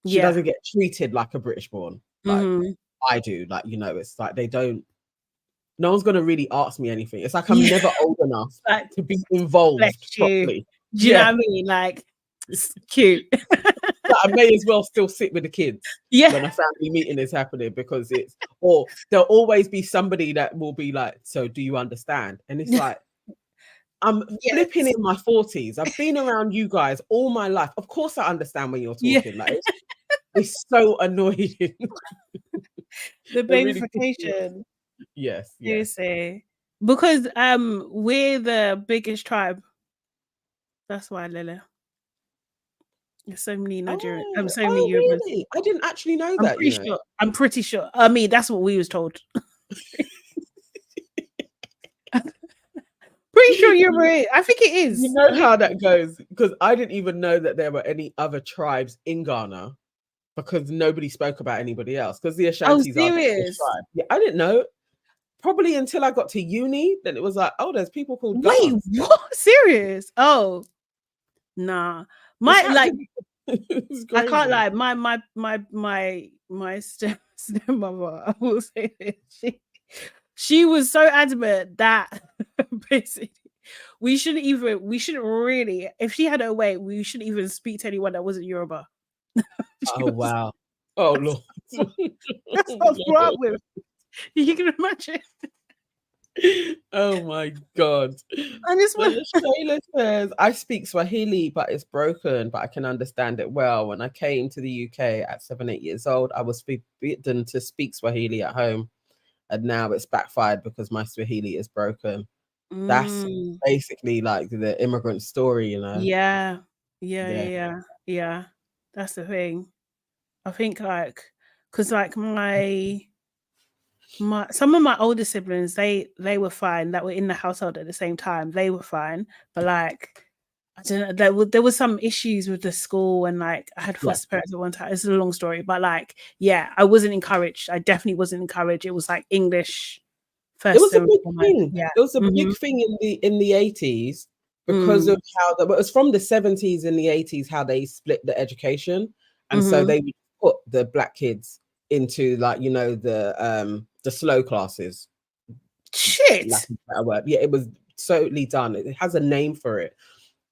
she doesn't get treated like a British born. Like I do. Like, you know, it's like no one's gonna really ask me anything. It's like I'm never old enough to be involved properly. Do you know what I mean? Like, it's cute. I may as well still sit with the kids when a family meeting is happening, because or there'll always be somebody that will be like, so do you understand? And it's like, I'm flipping in my 40s. I've been around you guys all my life. Of course I understand when you're talking. Like, it's so annoying. The babyfication. Yes. Seriously. Because we're the biggest tribe. That's why, Lila. There's so many Nigerians. Really? I didn't actually know that. I'm pretty sure. I mean, that's what we was told. Pretty sure you're right. I think it is. You know how that goes, because I didn't even know that there were any other tribes in Ghana, because nobody spoke about anybody else. Because the Ashantis are the tribe. Yeah, I didn't know. Probably until I got to uni, then it was like, oh, there's people called Ghana. Wait, what? Serious? Oh, nah. I can't lie. My stepmother, I will say this. She was so adamant that basically we shouldn't really, if she had her way, we shouldn't even speak to anyone that wasn't Yoruba. Wow. Oh Lord. That's what I grew up with. You can imagine. Oh my god. And this one, Shayla says, I speak Swahili, but it's broken, but I can understand it well. When I came to the UK at 7-8 years old, I was forbidden to speak Swahili at home, and now it's backfired because my Swahili is broken. That's basically like the immigrant story, you know. Yeah. That's the thing. I think, like, because like some of my older siblings, they were fine, that were in the household at the same time. They were fine, but like, I don't know, there was some issues with the school, and like I had foster parents at one time. It's a long story, but like, yeah, I wasn't encouraged. I definitely wasn't encouraged. It was like English first. It was a big thing. Yeah, it was a big thing in the 80s, because of how it was from the 70s and the 80s, how they split the education, and so they would put the black kids into, like, you know, the slow classes. Shit. Yeah, it was totally done. It has a name for it.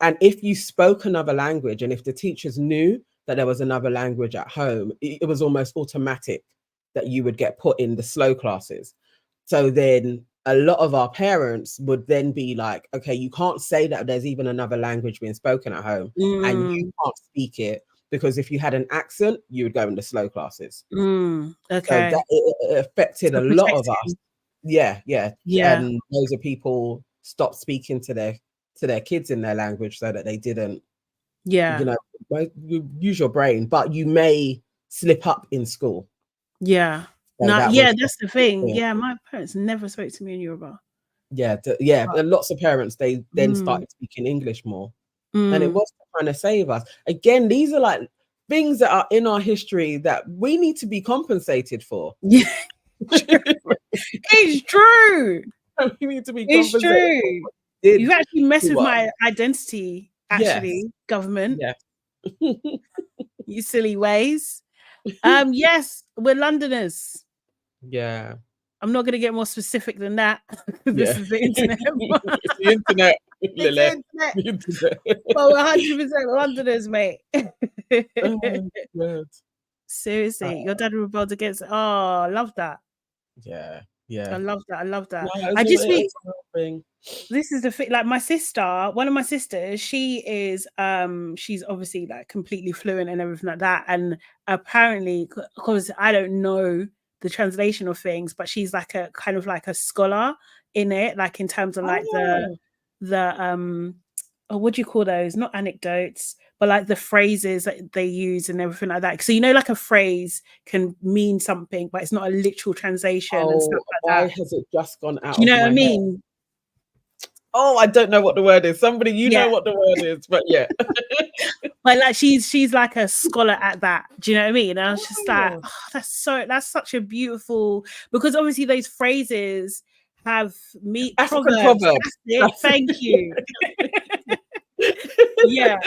And if you spoke another language, and if the teachers knew that there was another language at home, it was almost automatic that you would get put in the slow classes. So then a lot of our parents would then be like, okay, you can't say that there's even another language being spoken at home, and you can't speak it, because if you had an accent, you would go into slow classes. Okay. So that it affected a lot of us. Yeah. And loads of people stopped speaking to their kids in their language, so that they didn't, you know, use your brain, but you may slip up in school. Yeah. So that's the thing. Yeah, my parents never spoke to me in Yoruba. And lots of parents, they then started speaking English more. And it was trying to save us. Again, these are like things that are in our history that we need to be compensated for. Yeah. It's true. We need to be compensated. It's true. You actually mess with my identity, actually, government. Yeah. You silly ways. Yes, we're Londoners. Yeah. I'm not going to get more specific than that. This Yeah. is the internet. It's the internet, It's Lily. the internet. The internet. Well, we're 100% Londoners, mate. Oh, God. Seriously, your dad rebelled against. Oh, I love that. Yeah. I Yeah. love that. I love that. No, I just think it's a real thing. this is the thing. Like my sister, one of my sisters, she is she's obviously like completely fluent and everything like that. And apparently, because I don't know the translation of things, but she's like a kind of like a scholar in it, like in terms of like Oh. the oh, what do you call those? Not anecdotes, but like the phrases that they use and everything like that. So you know, like a phrase can mean something, but it's not a literal translation and stuff like Why that. has it just gone out Do you of know what my I head? mean? Oh, I don't know what the word is. Somebody, you Yeah. know what the word is, but yeah. But like she's like a scholar at that. Do you know what I mean? And I was just like, Oh. oh, that's such a beautiful, because obviously those phrases have African proverbs. proverbs. That's it. Thank you. Yeah.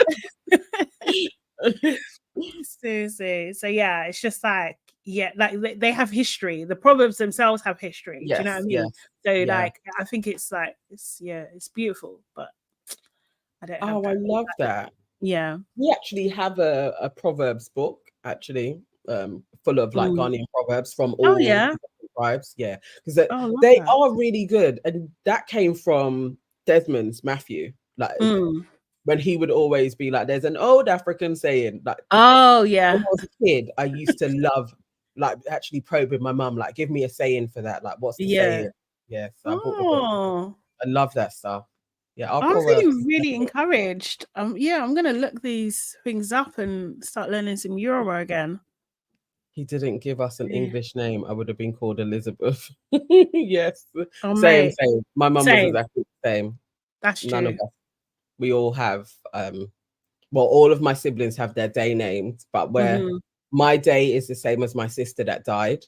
Seriously. So yeah, it's just like, yeah, like they have history. The proverbs themselves have history. Do you know what I Yes, mean? yes. So Yeah. like I think it's like it's beautiful, but I don't have Oh, I that. love that. Yeah. We actually have a proverbs book, actually, full of like Ghanaian proverbs from Oh all yeah. different tribes. Yeah, because Oh, I love they that. are really good, and that came from Desmond's Matthew. Like when he would always be like, "There's an old African saying." Like, Oh yeah. when I was a kid, I used to love like actually probing my mum, like, "Give me a saying for that. Like, what's the saying?" Yeah, so I bought the book. Oh, I love that stuff. Yeah, our I'm proverbs. feeling really encouraged. Yeah, I'm gonna look these things up and start learning some Euro again. He didn't give us an Yeah. English name. I would have been called Elizabeth. Yes. Oh, Same, mate. same. My mum was Same. exactly the same. That's None of true. us. We all have well, all of my siblings have their day names, but where my day is the same as my sister that died.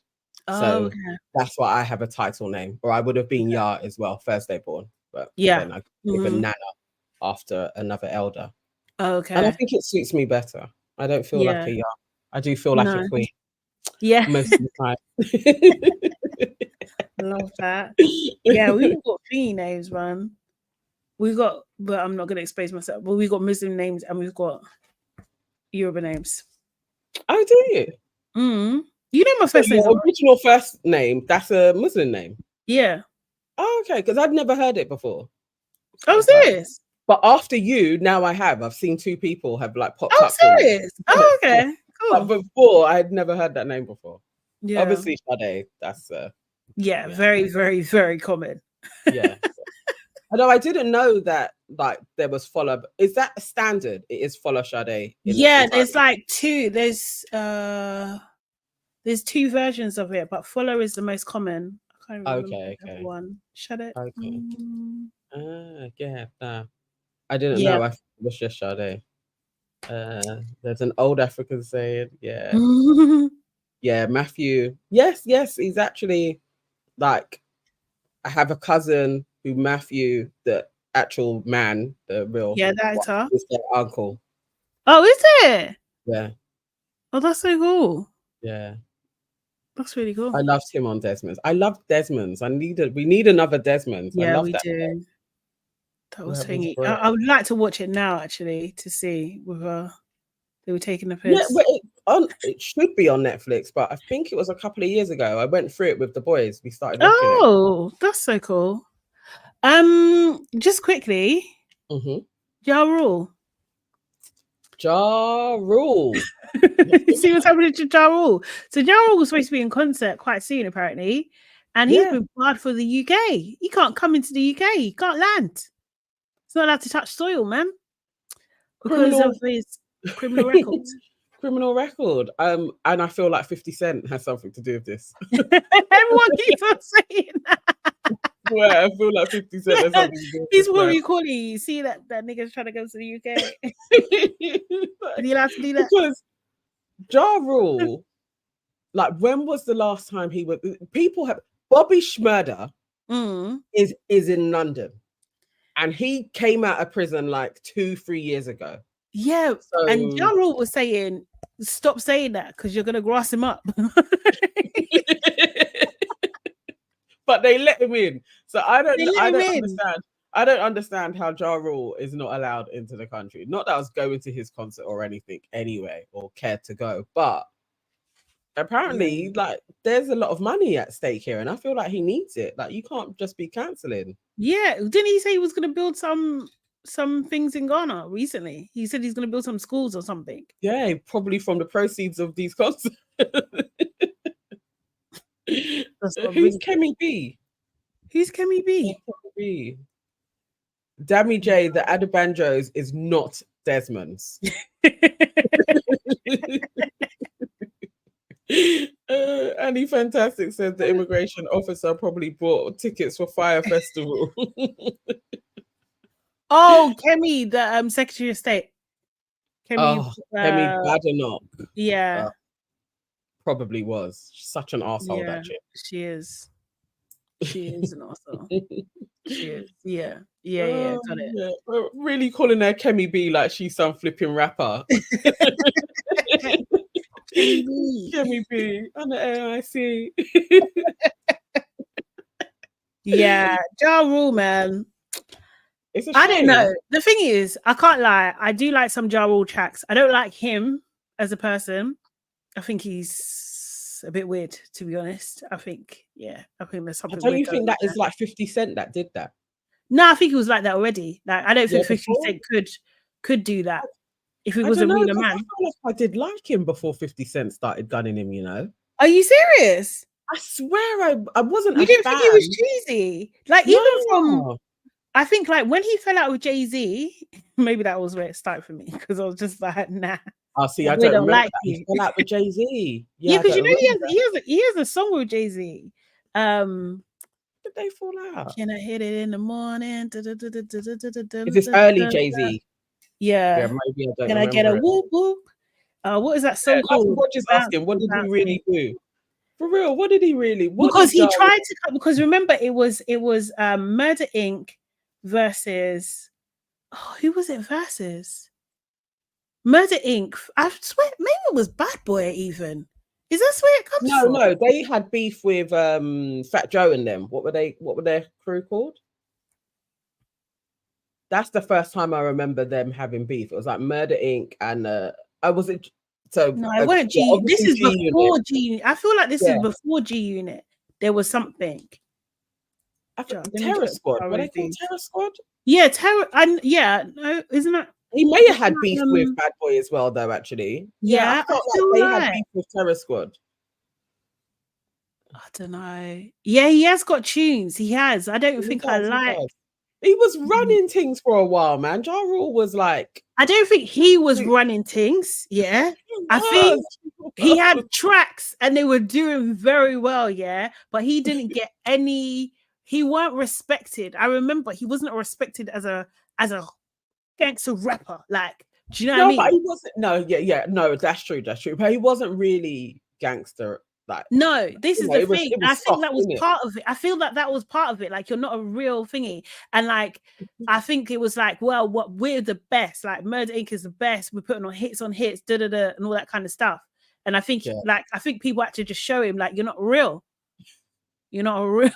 Oh, So okay. that's why I have a title name. Or I would have been Ya as well, Thursday born. But Yeah. then I given Nana after another elder. Okay. And I think it suits me better. I don't feel like a Ya. I do feel like a queen. Yeah. Most of the time. Love that. Yeah, we've got three names, man. We got, but I'm not gonna expose myself. But we've got Muslim names and we've got Yoruba names. Oh, do you? You know my first name. Your original first name, that's a Muslim name. Yeah. Oh, okay, because I'd never heard it before. Oh, serious? But after you, now I have. I've seen two people have like popped Oh, up. serious? Oh, okay. Cool. But before, I had never heard that name before. Yeah. Obviously, Sade. That's yeah, very, very, very common. Yeah. Although I didn't know that like there was follow. Is that a standard? It is follow Sade. Yeah, there's like two. There's two versions of it, but follow is the most common. I can't remember the other one. Sade. Okay. Yeah. Nah. I didn't know. I thought it was just Sade. There's an old African saying. Yeah. Yeah, Matthew. Yes, he's actually like I have a cousin who Matthew, the actual man, the real that is their uncle. Oh, is it? Yeah. Oh, that's so cool. Yeah. That's really cool. I loved him on Desmond's. I love Desmond's. We need another Desmond's. Yeah, I love we that. Do. That was thingy. I would like to watch it now, actually, to see whether they were taking the piss. Yeah, it should be on Netflix, but I think it was a couple of years ago. I went through it with the boys. We started watching it. Oh, that's so cool. Just quickly, Ja Rule. Ja Rule. You see what's happening to Ja Rule? So Ja Rule was supposed to be in concert quite soon, apparently, and he's been barred for the UK. He can't come into the UK. He can't land. He's not allowed to touch soil, man, because of his criminal record. Criminal record. And I feel like 50 Cent has something to do with this. Everyone keeps on saying that. Yeah, I feel like 50 Cent has something to do with He's this. what you call it. You see that nigga's trying to go to the UK. Are you allowed to do that? Because Ja Rule, like, when was the last time he was? People have Bobby Shmurda is in London, and he came out of prison like 2-3 years ago. Yeah, So, and Ja Rule was saying, "Stop saying that because you're gonna grass him up." but they let him in. So I They let him don't in. understand. I don't understand how Ja Rule is not allowed into the country. Not that I was going to his concert or anything anyway, or cared to go, but apparently, like, there's a lot of money at stake here, and I feel like he needs it. Like, you can't just be canceling. Yeah, didn't he say he was gonna build some things in Ghana recently? He said he's gonna build some schools or something. Yeah, probably from the proceeds of these concerts. Who's Kemi B? Who's Kemi B? B? Dammy J, the Adabanjos is not Desmond's. Annie Fantastic said the immigration officer probably bought tickets for Fire Festival. Oh, Kemi, the Secretary of State. Kemi Badenoch. Yeah. Probably was. She's such an arsehole, Yeah, that chick. she is. She is an arsehole. She is. Yeah. Yeah, got it. Yeah. We're really calling her Kemi B like she's some flipping rapper. Kemi B. Kemi B on the AIC. Yeah, Ja Rule, man. It's a I don't know. shame. The thing is, I can't lie. I do like some Ja Rule tracks. I don't like him as a person. I think he's a bit weird, to be honest. I think there's something. Don't you think that is like 50 Cent that did that? No, I think he was like that already. Like, I don't think 50 Cent could do that if he was a realer man. I feel like I did like him before 50 Cent started gunning him, you know. Are you serious? I swear I wasn't. You didn't think he was cheesy? Like, even from, I think, like, when he fell out with Jay-Z, maybe that was where it started for me, because I was just like, nah. Oh, see, I don't remember like that. He fell out with Jay-Z. Yeah, because you know he has a song with Jay-Z. Did they fall out? Can I hit it in the morning? Is this early Jay-Z? Yeah. Maybe I don't. Can I get a whoop whoop? What is that song called? Just asking, what did he really do? For real, what did he really? Because he tried to. Because remember, it was Murder Inc. versus. Oh, who was it versus? Murder Inc. I swear, maybe it was Bad Boy even. Is that where it comes from? No, they had beef with Fat Joe and them. What were their crew called? That's the first time I remember them having beef. It was like Murder Inc. and I wasn't so no, it weren't G. Yeah, this is before G. I feel like this is before G Unit. There was something. Terror Squad. Were they called Terror Squad? Yeah, Terror. And yeah, no, isn't that? He may have had beef with Bad Boy as well, though. Actually, yeah, I felt like they had beef with Terror Squad. I don't know. Yeah, he has got tunes. He has. I don't think I like. He was running things for a while, man. Ja Rule was like. I don't think he was running things. Yeah, I think he had tracks and they were doing very well. Yeah, but he didn't get any. He weren't respected. I remember he wasn't respected as a gangster rapper. Like, do you know what I mean? But he wasn't. No, that's true. But he wasn't really gangster. Like, no, this is the thing. I think that was part of it. I feel that was part of it. Like, you're not a real thingy. And like, I think it was like, well, what we're the best. Like, Murder Inc. is the best. We're putting on hits, and all that kind of stuff. And I think, I think people had to just show him, like, you're not real. You're not a real.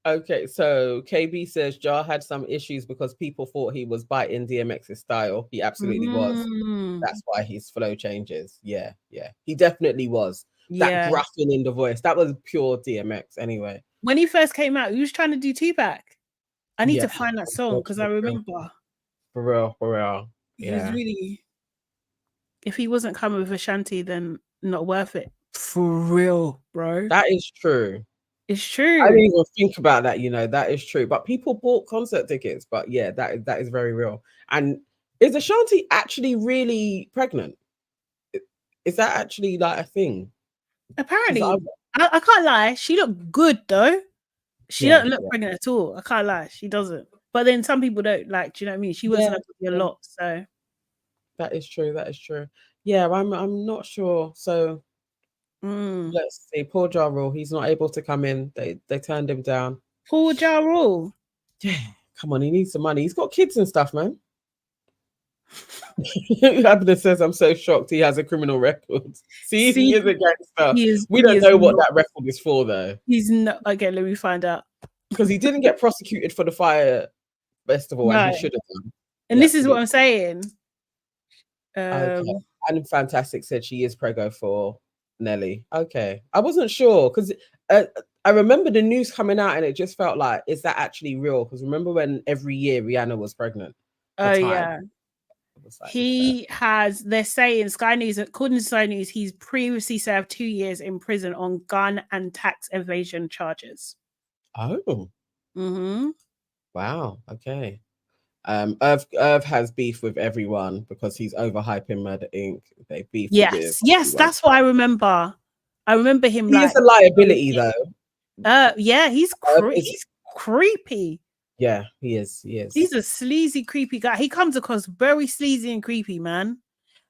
Okay, so KB says Ja had some issues because people thought he was biting DMX's style. He absolutely was. That's why his flow changes. Yeah. He definitely was. That gruffing in the voice. That was pure DMX anyway. When he first came out, he was trying to do Tupac. I need to find that song because I remember. For real. He was really. If he wasn't coming with Ashanti, then not worth it. For real, bro. That is true. It's true. I didn't even think about that, that is true. But people bought concert tickets. But yeah, that is very real. And is Ashanti actually really pregnant? Is that actually like a thing? Apparently. I can't lie. She looked good though. She don't look pregnant at all. I can't lie. She doesn't. But then some people don't. Like, do you know what I mean? She wasn't a lot. So that is true. Yeah, I'm not sure. So let's see. Poor Ja Rule, he's not able to come in. They turned him down. Poor Ja Rule. Yeah, come on, he needs some money. He's got kids and stuff, man. Abner says, I'm so shocked he has a criminal record. See, he See, is a gangster. We he don't is know what not. that record is for, though. He's not. Okay, let me find out. Because he didn't get prosecuted for the fire festival, and he should have done. And this is what I'm saying. Okay. And Fantastic said she is prego for Nelly. Okay. I wasn't sure because I remember the news coming out and it just felt like, is that actually real? Because remember when every year Rihanna was pregnant? Oh, yeah. Like, he has, they're saying, Sky News, according to Sky News, he's previously served 2 years in prison on gun and tax evasion charges. Oh. Mm-hmm. Wow. Okay. Irv has beef with everyone because he's overhyping Murder Inc. They beef. Yes, that's what I remember. I remember him. He is a liability, though. Yeah, he's creepy. Yeah, he is. He is. He's a sleazy, creepy guy. He comes across very sleazy and creepy, man.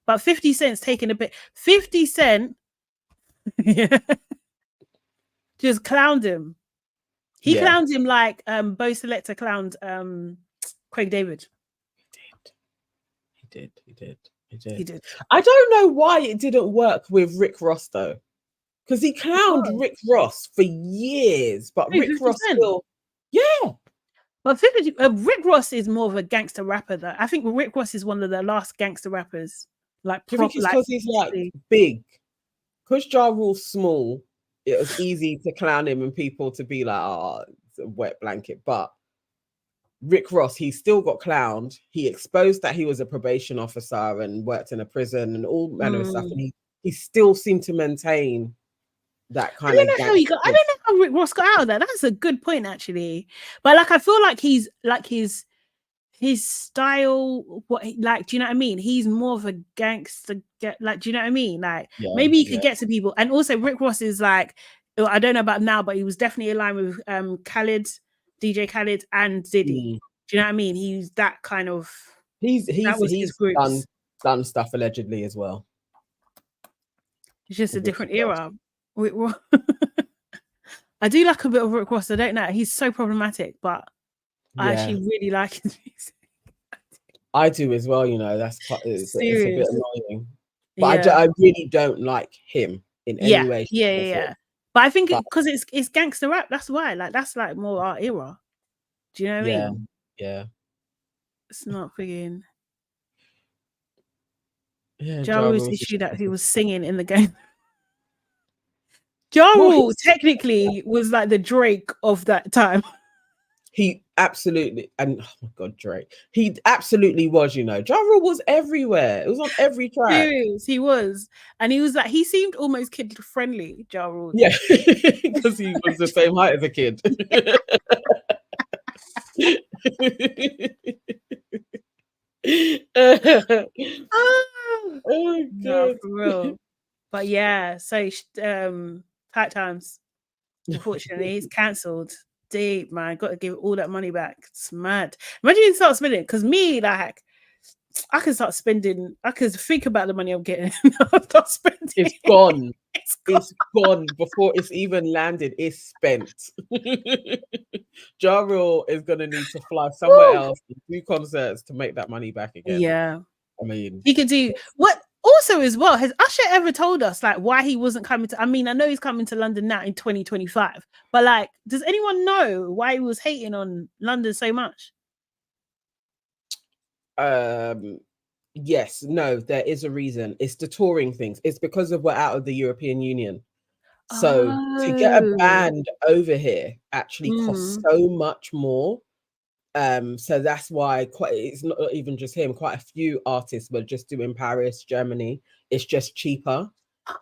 But 50 Cent's taking a bit. 50 Cent, yeah, just clowned him. He clowned him like Bo Selector clowned Craig David. He did. I don't know why it didn't work with Rick Ross though, because he clowned Rick Ross for years, but Rick Ross still, But Rick Ross is more of a gangster rapper though. I think Rick Ross is one of the last gangster rappers. Like, do you think it's because he's like big? Because Ja Rule's small, it was easy to clown him and people to be like, oh, it's a wet blanket. But Rick Ross, he still got clowned. He exposed that he was a probation officer and worked in a prison and all manner of stuff. And he still seemed to maintain that kind of. I don't know how Rick Ross got out of that. That's a good point, actually. But like, I feel like he's like his style. What, like, do you know what I mean? He's more of a gangster. Like, do you know what I mean? Like, maybe he could get to people. And also, Rick Ross is like, I don't know about now, but he was definitely aligned with Khaled, DJ Khaled, and Diddy. Do you know what I mean? He's that kind of. He's done stuff allegedly as well. It's just a different era. I do like a bit of Rick Ross. I don't know. He's so problematic, but I actually really like his music. I do as well. You know, it's a bit annoying, but I really don't like him in any way. Yeah. But I think because it's gangster rap. That's why. Like, that's like more our era. Do you know what I mean? Yeah. It's not frigging. Yeah, Ja Rule's issue that he was singing in the game. Ja Rule technically was like the Drake of that time. He absolutely, and oh my God, Drake. He absolutely was, you know. Ja Rule was everywhere. It was on every track. Serious, he was. And he was like, he seemed almost kid friendly, Ja Rule. Yeah, because he was the same height as a kid. Oh God. No, for real. But yeah, so Tight Times, unfortunately, he's cancelled. Deep, man, got to give all that money back. It's mad. Imagine you start spending, because me, like, I can start spending. I can think about the money I'm getting. Start spending. It's gone. It's gone before it's even landed. It's spent. Ja Rule is gonna need to fly somewhere else and do concerts to make that money back again. Yeah, I mean, he could do what. Also, as well, has Usher ever told us like why he wasn't coming to? I mean, I know he's coming to London now in 2025, but like, does anyone know why he was hating on London so much? Yes, no, there is a reason. It's the touring things. It's because we're out of the European Union. So to get a band over here actually costs so much more. So that's why it's not even just him. Quite a few artists were just doing Paris, Germany. It's just cheaper.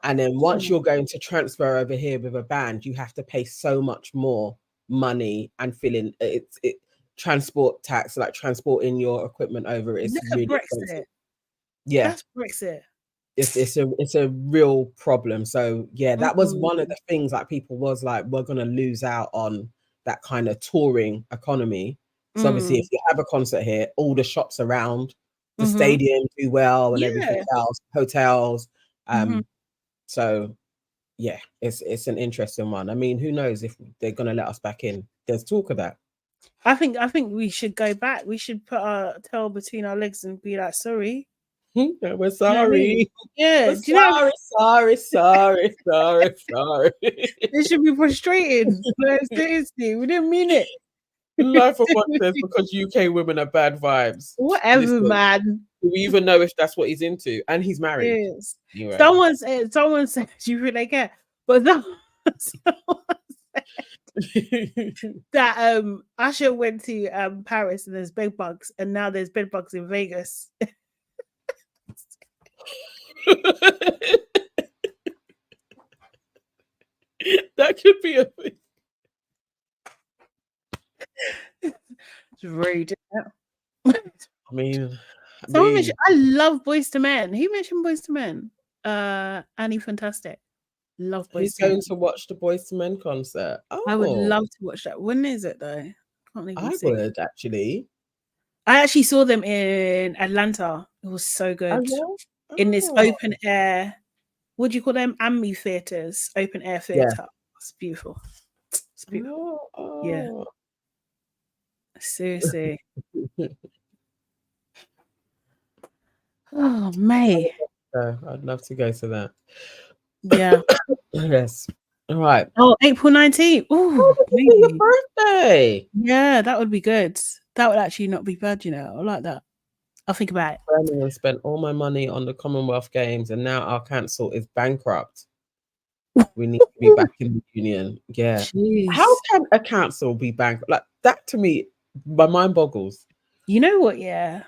And then once you're going to transfer over here with a band, you have to pay so much more money and filling it transport tax, like transporting your equipment over. It's really expensive. Yeah, that's Brexit. It's a real problem. So yeah, that was one of the things like people was like, we're gonna lose out on that kind of touring economy. So obviously, if you have a concert here, all the shops around the stadium do well and everything else, hotels. So yeah, it's an interesting one. I mean, who knows if they're gonna let us back in? There's talk of that. I think we should go back. We should put our tail between our legs and be like, sorry. We're Do you know what I mean? sorry. Yeah. We're Do you know? sorry. It should be frustrating. Like, seriously, we didn't mean it. Life of one says because UK women are bad vibes. Whatever, Listen, man. do we even know if that's what he's into? And he's married. Yes. Anyway. Someone said, do you really care? But someone said that Usher went to Paris and there's bed bugs, and now there's bed bugs in Vegas. That could be a thing. It's rude. I mean, I love Boys to Men. Who mentioned Boys to Men? Annie Fantastic. Love Boys to Men. He's going to watch the Boys to Men concert. Oh, I would love to watch that. When is it though? I would actually. I actually saw them in Atlanta. It was so good. Oh, yeah? In this open air, what do you call them? Ambi theaters, open air theater. Yeah. It's beautiful. It's beautiful. Yeah. Seriously. Oh, May. I'd love to go to that. Yeah. Yes. All right. Oh, April 19th. Oh, your birthday. Yeah, that would be good. That would actually not be bad, you know. I like that. I'll think about it. I spent all my money on the Commonwealth Games, and now our council is bankrupt. We need to be back in the union. Yeah. Jeez. How can a council be bankrupt? Like that to me, my mind boggles. You know what? Yeah.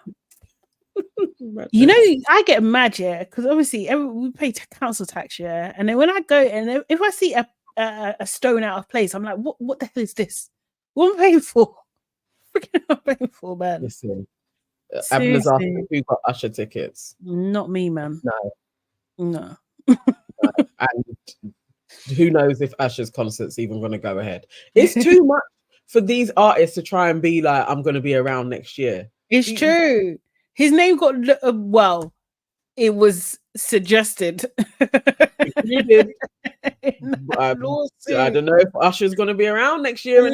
You know, I get mad, yeah, because obviously we pay council tax, yeah, and then when I go and if I see a stone out of place, I'm like, what the hell is this? What am I paying for? Freaking am I paying for, man? Listen, Abner's asking who got Usher tickets. Not me, man. No. And who knows if Usher's concert's even going to go ahead? It's too much for these artists to try and be like, I'm going to be around next year. It's true. His name got well. It was suggested. You did. I don't know if Usher's going to be around next year.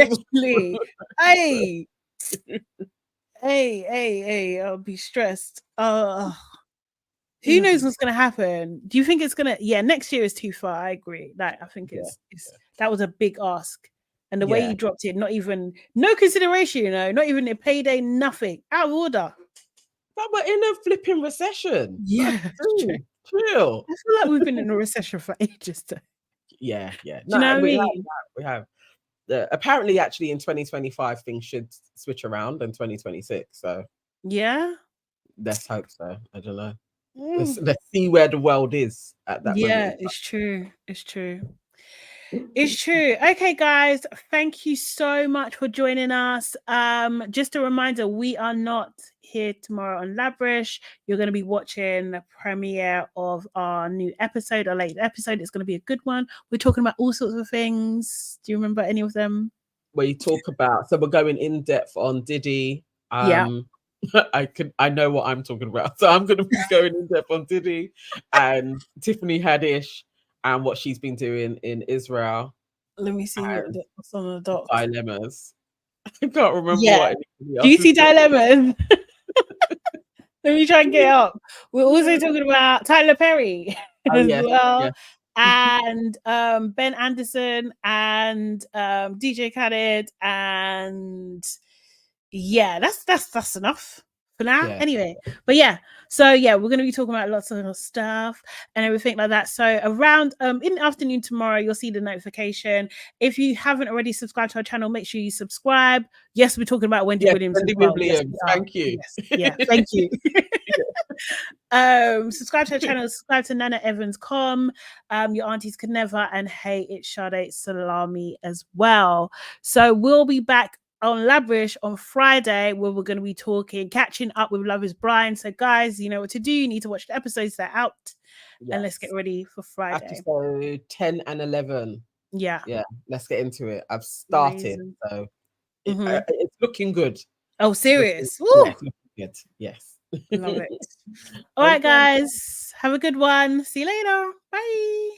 Hey, I'll be stressed. Who knows what's going to happen? Do you think it's going to? Yeah, next year is too far. I agree. Like, I think that was a big ask. And the way he dropped it, no consideration, you know, not even a payday, nothing. Out of order. But we're in a flipping recession. Yeah, chill. I feel like we've been in a recession for ages. Yeah. Do you know what I mean? We have. Apparently, actually, in 2025, things should switch around in 2026. So, yeah. Let's hope so. I don't know. Let's see where the world is at that moment. Yeah, it's true. It's true. It's true. Okay, guys, thank you so much for joining us. Just a reminder, we are not here tomorrow on LABRISH. You're going to be watching the premiere of our new episode, our latest episode. It's going to be a good one. We're talking about all sorts of things. Do you remember any of them? Where you talk about, so we're going in depth on Diddy. Yeah. I know what I'm talking about. So I'm going to be going in depth on Diddy and Tiffany Haddish and what she's been doing in Israel. Let me see what's on the doc. Dilemmas. I can't remember what. Juicy dilemmas. Let me try and get up. We're also talking about Tyler Perry as well. Yes. And Ben Anderson and DJ Khaled, and that's enough for now. Yeah. Anyway, but we're going to be talking about lots of stuff and everything like that. So around in the afternoon tomorrow, you'll see the notification. If you haven't already subscribed to our channel, make sure you subscribe. Yes, we're talking about Wendy Williams. Wendy Williams. Thank you. Yes. Yeah, thank you. Subscribe to our channel, subscribe to Nana Evans.com, Your Aunties Could Never, and Hey, it's Sade Salami as well. So we'll be back on LABRISH on Friday, where we're going to be catching up with Love is Blind. So guys, you know what to do. You need to watch the episodes that are out. Yes. And let's get ready for Friday. Episode 10 and 11. Yeah, let's get into it. I've started. Amazing. So it's looking good. Oh, serious? It's looking good. Yes. Love it. All right, guys, have a good one. See you later. Bye.